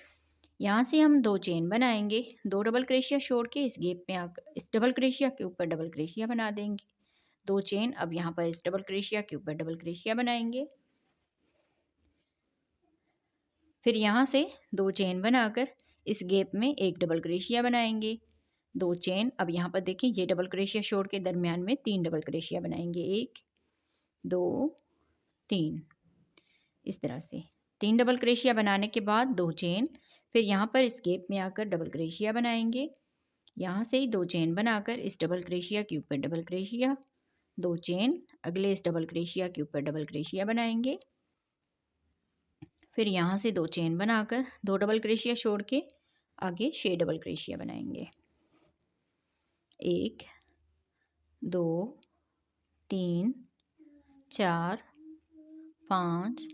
यहाँ से हम 2 चेन बनाएंगे, 2 डबल क्रोशिया छोड़ के इस गैप में आकर इस डबल क्रोशिया के ऊपर डबल क्रोशिया बना देंगे, 2 चेन। अब यहाँ पर इस डबल क्रोशिया के ऊपर डबल क्रोशिया बनाएंगे, फिर यहाँ से 2 चेन बनाकर इस गैप में 1 डबल क्रोशिया बनाएंगे, 2 चेन। अब यहाँ पर देखें ये डबल क्रोशिया छोड़ के दरमियान में 3 डबल क्रोशिया बनाएंगे, 1 2 3। इस तरह से 3 डबल क्रोशिया बनाने के बाद 2 चेन, फिर यहाँ पर इस गैप में आकर डबल क्रोशिया बनाएंगे, यहाँ से ही 2 चेन बनाकर इस डबल क्रोशिया के ऊपर डबल क्रोशिया, 2 चेन, अगले इस डबल क्रोशिया के ऊपर डबल क्रोशिया बनाएंगे, फिर यहाँ से 2 चेन बनाकर 2 डबल क्रोशिया छोड़ के आगे 6 डबल क्रोशिया बनाएंगे, 1 2 3 4 5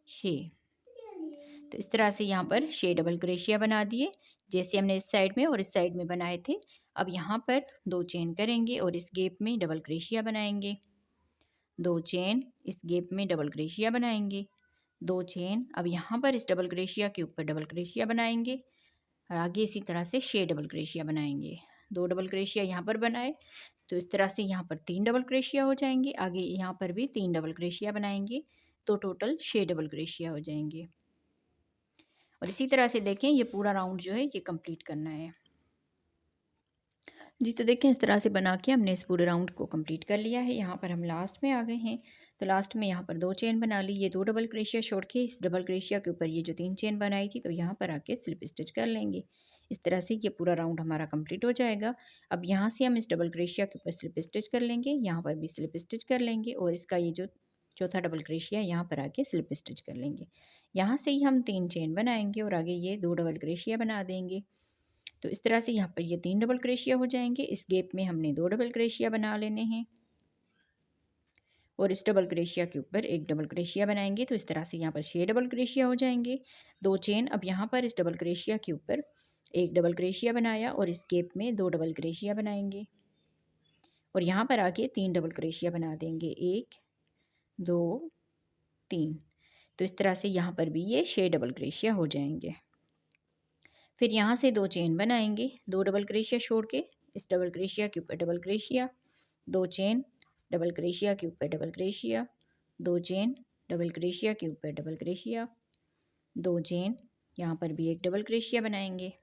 6। तो इस तरह से यहाँ पर 6 डबल क्रोशिया बना दिए, जैसे हमने इस साइड में और इस साइड में बनाए थे। अब यहाँ पर 2 चेन करेंगे और इस गैप में डबल क्रोशिया बनाएंगे। 2 चेन इस गैप में डबल क्रोशिया बनाएंगे। 2 चेन अब यहाँ पर इस डबल क्रोशिया के ऊपर डबल क्रोशिया बनाएंगे और आगे इसी तरह से 6 डबल क्रोशिया बनाएंगे। 2 डबल क्रोशिया यहाँ पर बनाए, तो इस तरह से यहाँ पर 3 डबल क्रोशिया हो जाएंगे। आगे यहाँ पर भी 3 डबल क्रोशिया बनाएंगे, तो टोटल 6 डबल क्रोशिया हो जाएंगे। और इसी तरह से देखें, ये पूरा राउंड जो है ये कंप्लीट करना है जी। तो देखें, इस तरह से बना के हमने इस पूरे राउंड को कंप्लीट कर लिया है। यहाँ पर हम लास्ट में आ गए हैं, तो लास्ट में यहाँ पर 2 चेन बना ली। ये 2 डबल क्रोशिया छोड़ के इस डबल क्रोशिया के ऊपर ये जो 3 चेन बनाई थी, तो यहाँ पर आके स्लिप स्टिच कर लेंगे। इस तरह से ये पूरा राउंड हमारा कंप्लीट हो जाएगा। अब यहाँ से हम इस डबल क्रोशिया के ऊपर स्लिप स्टिच कर लेंगे, यहाँ पर भी स्लिप स्टिच कर लेंगे और इसका ये जो चौथा डबल क्रोशिया यहाँ पर आके स्लिप स्टिच कर लेंगे। यहाँ से ही हम 3 चेन बनाएंगे और आगे ये 2 डबल क्रोशिया बना देंगे। तो इस तरह से यहाँ पर ये 3 डबल क्रोशिया हो जाएंगे। इस गैप में हमने 2 डबल क्रोशिया बना लेने हैं और इस डबल क्रोशिया के ऊपर एक डबल क्रोशिया बनाएंगे। तो इस तरह से यहाँ पर 6 डबल क्रोशिया हो जाएंगे। 2 चेन अब यहाँ पर इस डबल क्रोशिया के ऊपर एक डबल क्रोशिया बनाया और इस गैप में 2 डबल क्रोशिया बनाएंगे और यहाँ पर आके 3 डबल क्रोशिया बना देंगे, 1 2 3। तो इस तरह से यहाँ पर भी ये 6 डबल क्रोशिया हो जाएंगे। फिर यहाँ से 2 चेन बनाएंगे, 2 डबल क्रोशिया छोड़ के इस डबल क्रोशिया के ऊपर double crochet, 2 chain double crochet के ऊपर double crochet, 2 chain double crochet के ऊपर डबल क्रोशिया, 2 चेन, यहाँ पर भी एक डबल क्रोशिया बनाएंगे,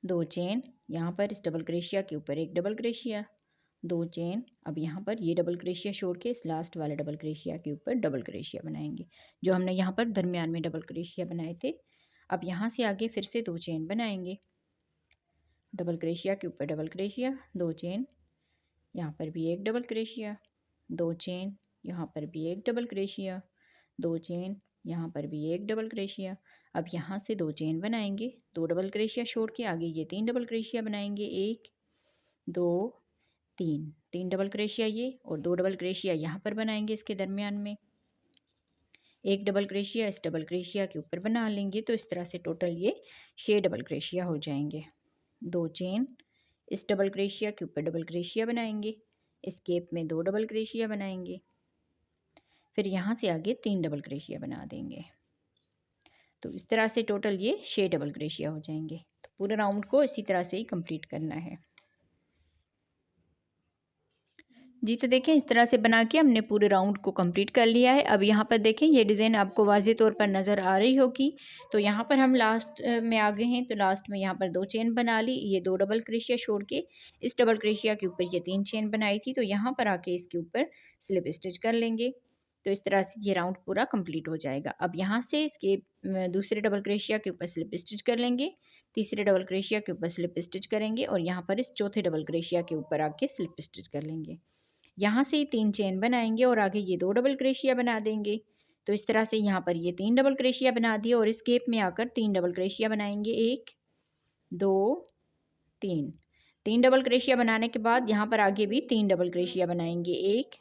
2 चेन, यहाँ पर इस डबल क्रोशिया के ऊपर एक डबल क्रोशिया, 2 चेन। अब यहाँ पर ये डबल क्रोशिया छोड़ के इस लास्ट वाले डबल क्रोशिया के ऊपर डबल क्रोशिया बनाएंगे, जो हमने यहाँ पर दरमियान में डबल क्रोशिया बनाए थे। अब यहाँ से आगे फिर से 2 चेन बनाएंगे, डबल क्रोशिया के ऊपर डबल क्रोशिया, 2 चेन, यहाँ पर भी एक डबल क्रोशिया, 2 चेन, यहाँ पर भी एक डबल क्रोशिया, 2 चेन, यहाँ पर भी एक डबल क्रोशिया। अब यहाँ से 2 चेन बनाएंगे, 2 डबल क्रोशिया छोड़ के आगे ये 3 डबल क्रोशिया बनाएंगे, 1 2 3, 3 डबल क्रोशिया ये और 2 डबल क्रोशिया यहाँ पर बनाएंगे इसके दरमियान में, एक डबल क्रोशिया इस डबल क्रोशिया के ऊपर बना लेंगे। तो इस तरह से टोटल ये 6 डबल क्रोशिया हो जाएंगे। 2 चेन इस डबल क्रोशिया के ऊपर डबल क्रोशिया बनाएंगे, इस गैप में 2 डबल क्रोशिया बनाएंगे, फिर यहाँ से आगे 3 डबल क्रोशिया बना देंगे। तो इस तरह से टोटल ये 6 डबल क्रोशिया हो जाएंगे। तो पूरे राउंड को इसी तरह से ही कंप्लीट करना है जी। तो देखें, इस तरह से बना के हमने पूरे राउंड को कंप्लीट कर लिया है। अब यहाँ पर देखें, ये डिज़ाइन आपको वाज़े तौर पर नज़र आ रही होगी। तो यहाँ पर हम लास्ट में आ गए हैं, तो लास्ट में यहाँ पर 2 चेन बना ली, ये 2 डबल क्रोशिया छोड़ के इस डबल क्रोशिया के ऊपर ये 3 चेन बनाई थी, तो यहाँ पर आके इसके ऊपर स्लिप स्टिच कर लेंगे। तो इस तरह से ये राउंड पूरा कंप्लीट हो जाएगा। अब यहाँ से इसके दूसरे डबल क्रोशिया के ऊपर स्लिप स्टिच कर लेंगे, तीसरे डबल क्रोशिया के ऊपर स्लिप स्टिच करेंगे और यहाँ पर इस चौथे डबल क्रोशिया के ऊपर आके स्लिप स्टिच कर लेंगे। यहाँ से 3 चेन बनाएंगे और आगे ये 2 डबल क्रोशिया बना देंगे। तो इस तरह से यहाँ पर ये 3 डबल क्रोशिया बना दिए और इस गैप में आकर 3 डबल क्रोशिया बनाएंगे, 1 2 3। 3 डबल क्रोशिया बनाने के बाद यहाँ पर आगे भी 3 डबल क्रोशिया बनाएंगे, 1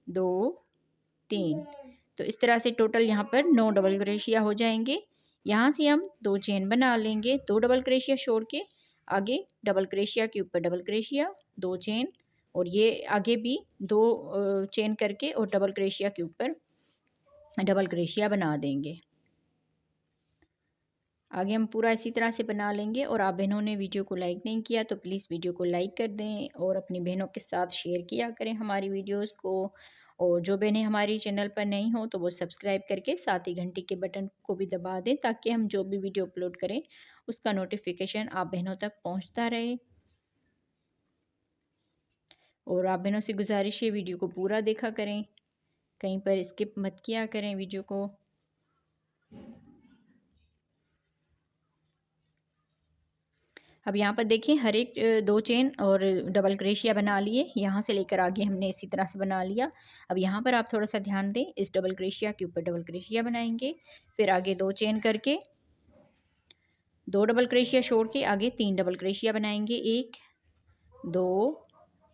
2 3। तो इस तरह से टोटल यहाँ पर 9 डबल क्रोशिया हो जाएंगे। यहाँ से हम 2 चेन बना लेंगे, 2 डबल क्रोशिया छोड़ के आगे डबल क्रोशिया के ऊपर डबल क्रोशिया, 2 चेन और ये आगे भी 2 चेन करके और डबल क्रोशिया के ऊपर डबल क्रोशिया बना देंगे। आगे हम पूरा इसी तरह से बना लेंगे। और आप बहनों ने वीडियो को लाइक नहीं किया तो प्लीज़ वीडियो को लाइक कर दें और अपनी बहनों के साथ शेयर किया करें हमारी वीडियोस को। और जो बहनें हमारी चैनल पर नहीं हो तो वो सब्सक्राइब करके साथ ही घंटी के बटन को भी दबा दें, ताकि हम जो भी वीडियो अपलोड करें उसका नोटिफिकेशन आप बहनों तक पहुँचता रहे। और आप बहनों से गुजारिश है, वीडियो को पूरा देखा करें, कहीं पर स्किप मत किया करें वीडियो को। अब यहाँ पर देखिए, हर एक 2 चेन और डबल क्रोशिया बना लिए, यहाँ से लेकर आगे हमने इसी तरह से बना लिया। अब यहाँ पर आप थोड़ा सा ध्यान दें, इस डबल क्रोशिया के ऊपर डबल क्रोशिया बनाएंगे, फिर आगे 2 चेन करके 2 डबल क्रोशिया छोड़ के आगे 3 डबल क्रोशिया बनाएंगे, 1 2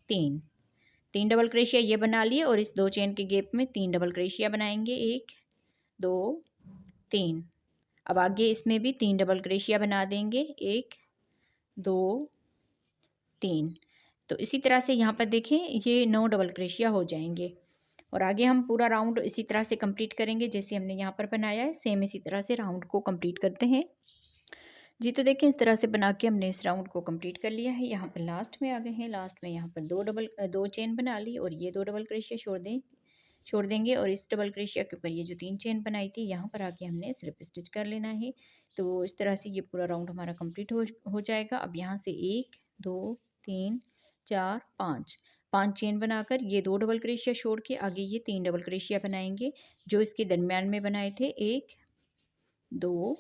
3। 3 डबल क्रोशिया ये बना लिए और इस 2 चेन के गैप में 3 डबल क्रोशिया बनाएंगे, 1 2 3। अब आगे इसमें भी 3 डबल क्रोशिया बना देंगे, 1 2 3। तो इसी तरह से यहाँ पर देखें ये 9 डबल क्रोशिया हो जाएंगे और आगे हम पूरा राउंड इसी तरह से कंप्लीट करेंगे जैसे हमने यहाँ पर बनाया है, सेम इसी तरह से राउंड को कंप्लीट करते हैं। जी तो देखें इस तरह से बना के हमने इस राउंड को कंप्लीट कर लिया है। यहाँ पर लास्ट में आ गए हैं, लास्ट में यहाँ पर दो चेन बना ली और ये 2 डबल क्रोशिया छोड़ देंगे और इस डबल क्रोशिया के ऊपर ये जो 3 चेन बनाई थी यहाँ पर आके हमने स्लिप स्टिच कर लेना है। तो इस तरह से ये पूरा राउंड हमारा कंप्लीट हो जाएगा। अब यहाँ से 1 2 3 4 5 चेन बनाकर ये 2 डबल क्रोशिया छोड़ के आगे ये 3 डबल क्रोशिया बनाएंगे जो इसके दरमियान में बनाए थे, 1 2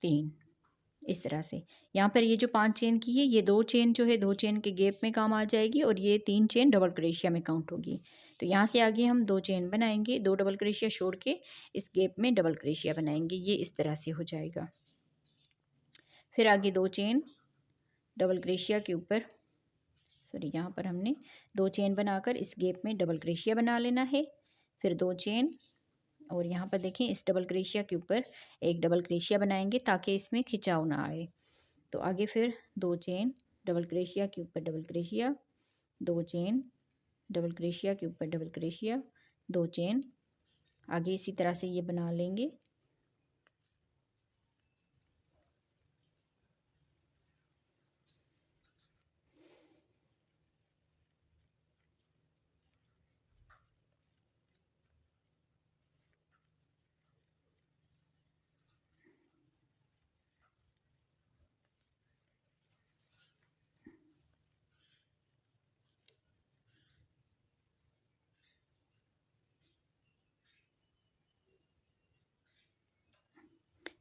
3। इस तरह से यहाँ पर ये जो 5 चेन की है ये 2 चेन जो है 2 चेन के गैप में काम आ जाएगी और ये 3 चेन डबल क्रोशिया में काउंट होगी। तो यहाँ से आगे हम 2 चेन बनाएंगे, 2 डबल क्रोशिया छोड़ के इस गैप में डबल क्रोशिया बनाएंगे, ये इस तरह से हो जाएगा। फिर आगे 2 चेन डबल क्रोशिया के ऊपर यहाँ पर हमने 2 चेन बनाकर इस गैप में डबल क्रोशिया बना लेना है। फिर 2 चेन और यहाँ पर देखें इस डबल क्रोशिया के ऊपर एक डबल क्रोशिया बनाएंगे ताकि इसमें खिंचाव ना आए। तो आगे फिर 2 चेन डबल क्रोशिया के ऊपर double crochet, 2 chain double crochet के ऊपर डबल क्रोशिया, 2 चेन, आगे इसी तरह से ये बना लेंगे।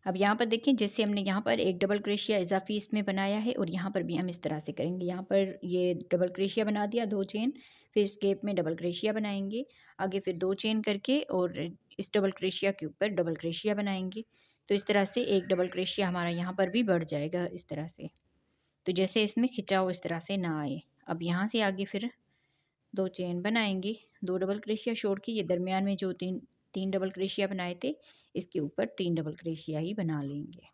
अब यहाँ पर देखें जैसे हमने यहाँ पर एक डबल क्रोशिया इजाफी इसमें बनाया है और यहाँ पर भी हम इस तरह से करेंगे। यहाँ पर ये डबल क्रोशिया बना दिया, 2 चेन, फिर इस गैप में डबल क्रोशिया बनाएंगे, आगे फिर 2 चेन करके और इस डबल क्रोशिया के ऊपर डबल क्रोशिया बनाएंगे। तो इस तरह से एक डबल क्रोशिया हमारा यहाँ पर भी बढ़ जाएगा इस तरह से, तो जैसे इसमें खिंचाव इस तरह से ना आए। अब यहाँ से आगे फिर 2 चेन बनाएंगे, 2 डबल क्रोशिया छोड़ के ये दरमियान में जो तीन डबल क्रोशिया बनाए थे इसके ऊपर 3 डबल क्रोशिया ही बना लेंगे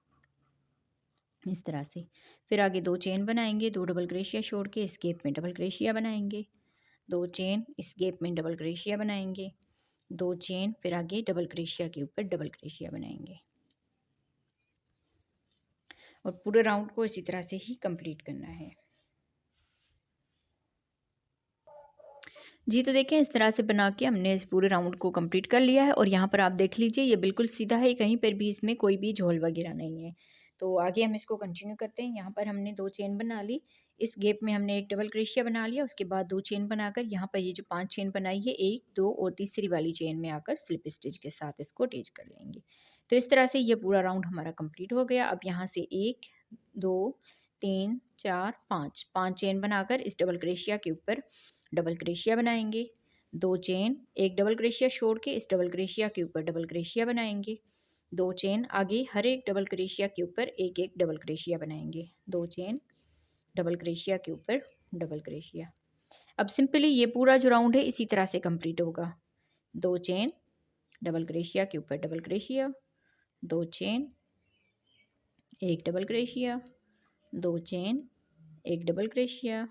इस तरह से। फिर आगे 2 चेन बनाएंगे, 2 डबल क्रोशिया छोड़ के इस गैप में डबल क्रोशिया बनाएंगे, 2 चेन इस गैप में डबल क्रोशिया बनाएंगे, 2 चेन, फिर आगे डबल क्रोशिया के ऊपर डबल क्रोशिया बनाएंगे और पूरे राउंड को इसी तरह से ही कंप्लीट करना है। जी तो देखें इस तरह से बना के हमने इस पूरे राउंड को कंप्लीट कर लिया है और यहाँ पर आप देख लीजिए ये बिल्कुल सीधा है, कहीं पर भी इसमें कोई भी झोल वगैरह नहीं है। तो आगे हम इसको कंटिन्यू करते हैं। यहाँ पर हमने 2 चेन बना ली, इस गैप में हमने एक डबल क्रोशिया बना लिया, उसके बाद 2 चेन बनाकर यहाँ पर ये जो 5 चेन बनाई है 1 2 और तीसरी वाली चेन में आकर स्लिप स्टिच के साथ इसको अटैच कर लेंगे। तो इस तरह से ये पूरा राउंड हमारा कंप्लीट हो गया। अब यहाँ से 1 2 3 4 5 चेन बनाकर इस डबल क्रोशिया के ऊपर डबल क्रोशिया बनाएंगे, 2 चेन, एक डबल क्रोशिया छोड़ के इस डबल क्रोशिया के ऊपर डबल क्रोशिया बनाएंगे, 2 चेन, आगे हर एक डबल क्रोशिया के ऊपर एक एक डबल क्रोशिया बनाएंगे, 2 चेन डबल क्रोशिया के ऊपर डबल क्रोशिया। अब सिंपली ये पूरा जो राउंड है इसी तरह से कंप्लीट होगा। 2 चेन डबल क्रोशिया के ऊपर डबल क्रोशिया, 2 चेन, एक डबल क्रोशिया, 2 चेन, एक डबल क्रोशिया,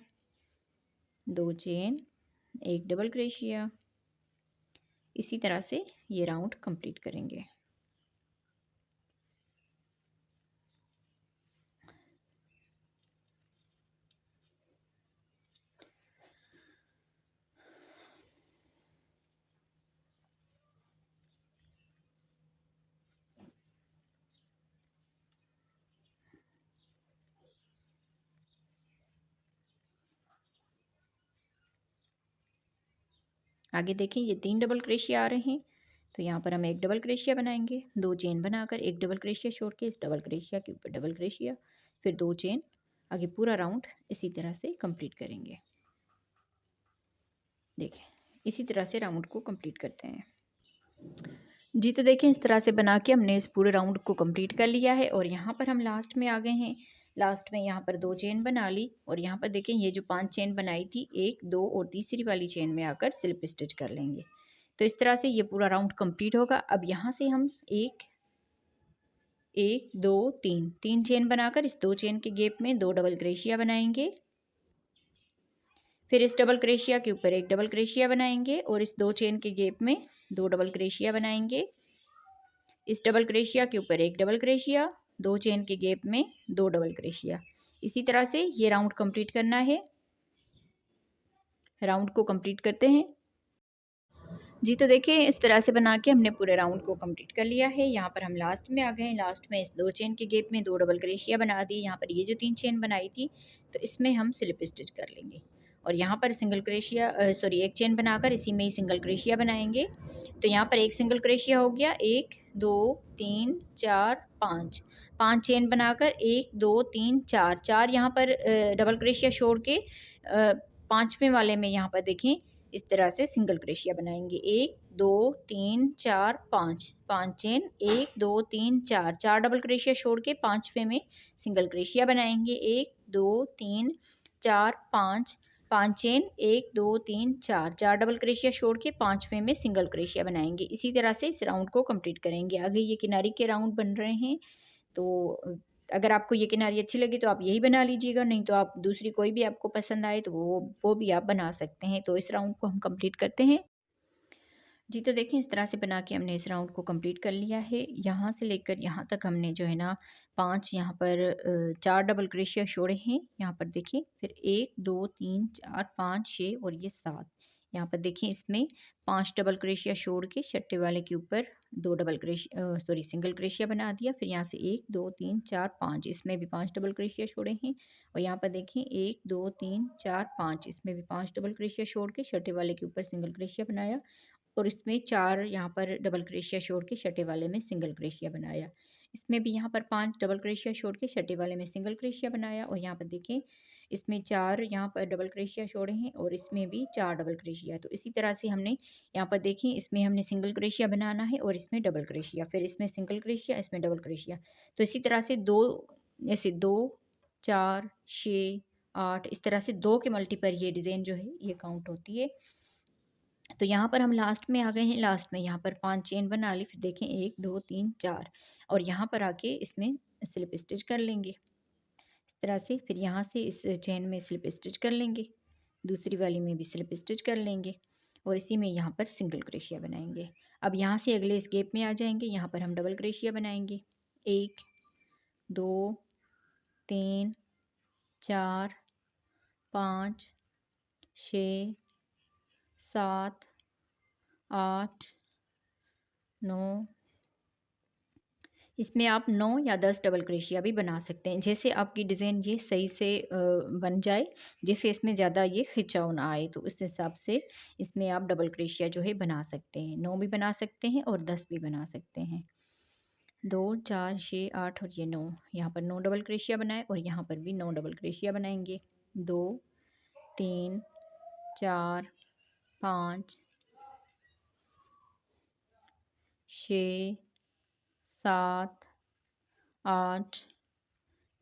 2 चेन, एक डबल क्रोशिया। इसी तरह से ये राउंड कंप्लीट करेंगे। आगे देखें ये 3 डबल क्रोशिया आ रहे हैं, तो यहाँ पर हम एक डबल क्रोशिया बनाएंगे, 2 चेन बनाकर एक डबल क्रोशिया छोड़ के इस डबल क्रोशिया के ऊपर डबल क्रोशिया, फिर 2 चेन, आगे पूरा राउंड इसी तरह से कंप्लीट करेंगे। देखें इसी तरह से राउंड को कंप्लीट करते हैं। जी तो देखें इस तरह से बना के हमने इस पूरे राउंड को कंप्लीट कर लिया है और यहाँ पर हम लास्ट में आ गए हैं। लास्ट में यहाँ पर 2 चेन बना ली और यहाँ पर देखें ये जो 5 चेन बनाई थी 1 2 और तीसरी वाली चेन में आकर स्लिप स्टिच कर लेंगे। तो इस तरह से ये पूरा राउंड कंप्लीट होगा। अब यहाँ से हम एक 2 3 चेन बनाकर इस 2 चेन के गैप में 2 डबल क्रोशिया बनाएंगे। फिर इस डबल क्रोशिया के ऊपर एक डबल क्रोशिया बनाएंगे और इस 2 चेन के गैप में 2 डबल क्रोशिया बनाएंगे। इस डबल क्रोशिया के ऊपर एक डबल क्रोशिया, 2 चेन के गैप में 2 डबल क्रोशिया। इसी तरह से ये राउंड कंप्लीट करना है। राउंड को कंप्लीट करते हैं। जी, तो देखिए इस तरह से बना के हमने पूरे राउंड को कंप्लीट कर लिया है। यहाँ पर हम लास्ट में आ गए हैं। लास्ट में इस 2 चेन के गैप में 2 डबल क्रोशिया बना दी। यहाँ पर ये जो 3 चेन बनाई थी तो इसमें हम स्लिप स्टिच कर लेंगे और यहाँ पर सिंगल क्रोशिया एक चेन बनाकर इसी में ही सिंगल क्रोशिया बनाएंगे। तो यहाँ पर एक सिंगल क्रोशिया हो गया, 1 2 3 4 5 चेन बनाकर 1 2 3 4 यहाँ पर डबल क्रोशिया छोड़ के 5वें वाले में यहाँ पर देखें इस तरह से सिंगल क्रोशिया बनाएंगे। 1 2 3 4 5 चेन, 1 2 3 4 डबल क्रोशिया छोड़ के 5वें में सिंगल क्रोशिया बनाएंगे। 1 2 3 4 5 चेन, 1 2 3 4 डबल क्रोशिया छोड़ के 5वें में सिंगल क्रोशिया बनाएंगे। इसी तरह से इस राउंड को कंप्लीट करेंगे। आगे ये किनारी के राउंड बन रहे हैं। तो अगर आपको ये किनारी अच्छी लगी तो आप यही बना लीजिएगा, नहीं तो आप दूसरी कोई भी आपको पसंद आए तो वो भी आप बना सकते हैं। तो इस राउंड को हम कंप्लीट करते हैं। जी, तो देखें इस तरह से बना के हमने इस राउंड को कंप्लीट कर लिया है। यहाँ से लेकर यहाँ तक हमने जो है ना 5 यहाँ पर 4 डबल क्रोशिया छोड़े हैं। यहाँ पर देखिए फिर 1 2 3 4 5 6 और ये 7। यहाँ पर देखें इसमें 5 डबल क्रोशिया छोड़ के छठे वाले के ऊपर 2 डबल क्रोशिया सिंगल क्रोशिया बना दिया। फिर यहाँ से 1 2 3 4 5 इसमें भी 5 डबल क्रोशिया छोड़े हैं और यहाँ पर देखें 1 2 3 4 5 इसमें भी 5 डबल क्रोशिया छोड़ के छठे वाले के ऊपर सिंगल क्रोशिया बनाया और इसमें 4 यहाँ पर डबल क्रोशिया छोड़ के छठे वाले में सिंगल क्रोशिया बनाया। इसमें भी यहाँ पर 5 डबल क्रोशिया छोड़ के छठे वाले में सिंगल क्रोशिया बनाया और यहाँ पर देखें इसमें 4 यहाँ पर डबल क्रोशिया छोड़े हैं और इसमें भी 4 डबल क्रोशिया। तो इसी तरह से हमने यहाँ पर देखें इसमें हमने सिंगल क्रोशिया बनाना है और इसमें डबल क्रोशिया, फिर इसमें सिंगल क्रोशिया, इसमें डबल क्रोशिया। तो इसी तरह से 2 4 6 8 इस तरह से 2 के मल्टी पर ये डिज़ाइन जो है ये काउंट होती है। तो यहाँ पर हम लास्ट में आ गए हैं। लास्ट में यहाँ पर 5 चेन बना ली। फिर देखें 1 2 3 4 और यहाँ पर आके इसमें स्लिप स्टिच कर लेंगे इस तरह से। फिर यहाँ से इस चेन में स्लिप स्टिच कर लेंगे, दूसरी वाली में भी स्लिप स्टिच कर लेंगे और इसी में यहाँ पर सिंगल क्रोशिया बनाएंगे। अब यहाँ से अगले इस गैप में आ जाएंगे। यहाँ पर हम डबल क्रोशिया बनाएंगे। 1 2 3 4 5 6 7 8 9 इसमें आप 9 या 10 डबल क्रोशिया भी बना सकते हैं, जैसे आपकी डिज़ाइन ये सही से बन जाए, जिससे इसमें ज़्यादा ये खिंचाव ना आए। तो उस हिसाब से इसमें आप डबल क्रोशिया जो है बना सकते हैं। 9 भी बना सकते हैं और 10 भी बना सकते हैं। 2 4 6 8 और ये 9 यहाँ पर 9 डबल क्रोशिया बनाए और यहाँ पर भी 9 डबल क्रोशिया बनाएंगे। 2 3 4 5 6 7 8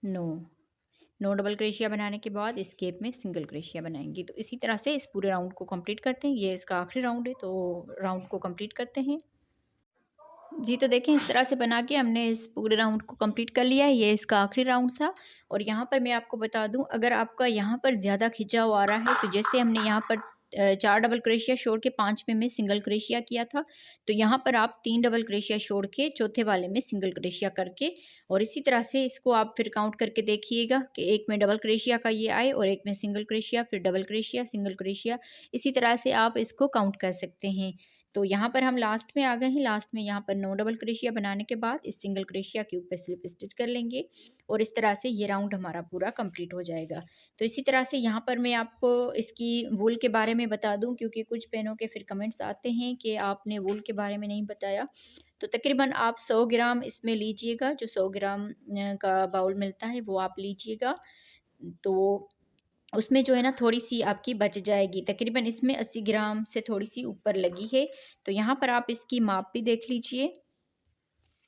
9 डबल क्रोशिया बनाने के बाद इस गैप में सिंगल क्रोशिया बनाएंगे। तो इसी तरह से इस पूरे राउंड को कंप्लीट करते हैं। ये इसका आखिरी राउंड है, तो राउंड को कंप्लीट करते हैं। जी, तो देखें इस तरह से बना के हमने इस पूरे राउंड को कंप्लीट कर लिया है। ये इसका आखिरी राउंड था और यहाँ पर मैं आपको बता दूँ, अगर आपका यहाँ पर ज़्यादा खिंचाव आ रहा है तो जैसे हमने यहाँ पर 4 डबल क्रोशिया छोड़ के 5वें में सिंगल क्रोशिया किया था, तो यहाँ पर आप 3 डबल क्रोशिया छोड़ के चौथे वाले में सिंगल क्रोशिया करके और इसी तरह से इसको आप फिर काउंट करके देखिएगा कि एक में डबल क्रोशिया का ये आए और एक में सिंगल क्रोशिया, फिर डबल क्रोशिया, सिंगल क्रोशिया। इसी तरह से आप इसको काउंट कर सकते हैं। तो यहाँ पर हम लास्ट में आ गए हैं। लास्ट में यहाँ पर 9 डबल क्रोशिया बनाने के बाद इस सिंगल क्रोशिया के ऊपर स्लिप स्टिच कर लेंगे और इस तरह से ये राउंड हमारा पूरा कंप्लीट हो जाएगा। तो इसी तरह से यहाँ पर मैं आपको इसकी वूल के बारे में बता दूँ, क्योंकि कुछ बहनों के फिर कमेंट्स आते हैं कि आपने वूल के बारे में नहीं बताया। तो तकरीबन आप 100 ग्राम इसमें लीजिएगा, जो 100 ग्राम का बाउल मिलता है वो आप लीजिएगा। तो उसमें जो है ना थोड़ी-सी आपकी बच जाएगी। तकरीबन इसमें 80 ग्राम से थोड़ी-सी ऊपर लगी है। तो यहाँ पर आप इसकी माप भी देख लीजिए।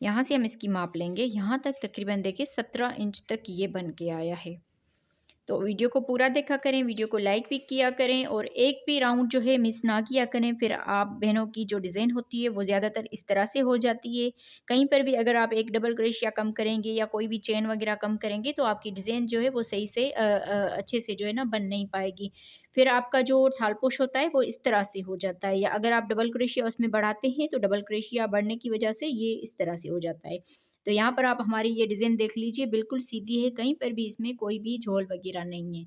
यहाँ से हम इसकी माप लेंगे। यहाँ तक तकरीबन देखिए 17 इंच तक ये बन के आया है। तो वीडियो को पूरा देखा करें, वीडियो को लाइक भी किया करें और एक भी राउंड जो है मिस ना किया करें। फिर आप बहनों की जो डिज़ाइन होती है वो ज़्यादातर इस तरह से हो जाती है। कहीं पर भी अगर आप एक डबल क्रोशिया कम करेंगे या कोई भी चेन वगैरह कम करेंगे तो आपकी डिज़ाइन जो है वो सही से अच्छे से जो है ना बन नहीं पाएगी। फिर आपका जो थालपोश होता है वो इस तरह से हो जाता है, या अगर आप डबल क्रोशिया उसमें बढ़ाते हैं तो डबल क्रोशिया बढ़ने की वजह से ये इस तरह से हो जाता है। तो यहाँ पर आप हमारी ये डिज़ाइन देख लीजिए, बिल्कुल सीधी है, कहीं पर भी इसमें कोई भी झोल वगैरह नहीं है।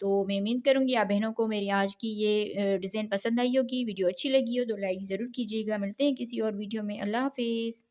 तो मैं उम्मीद करूँगी आप बहनों को मेरी आज की ये डिज़ाइन पसंद आई होगी, वीडियो अच्छी लगी हो तो लाइक ज़रूर कीजिएगा। मिलते हैं किसी और वीडियो में। अल्लाह हाफ़िज़।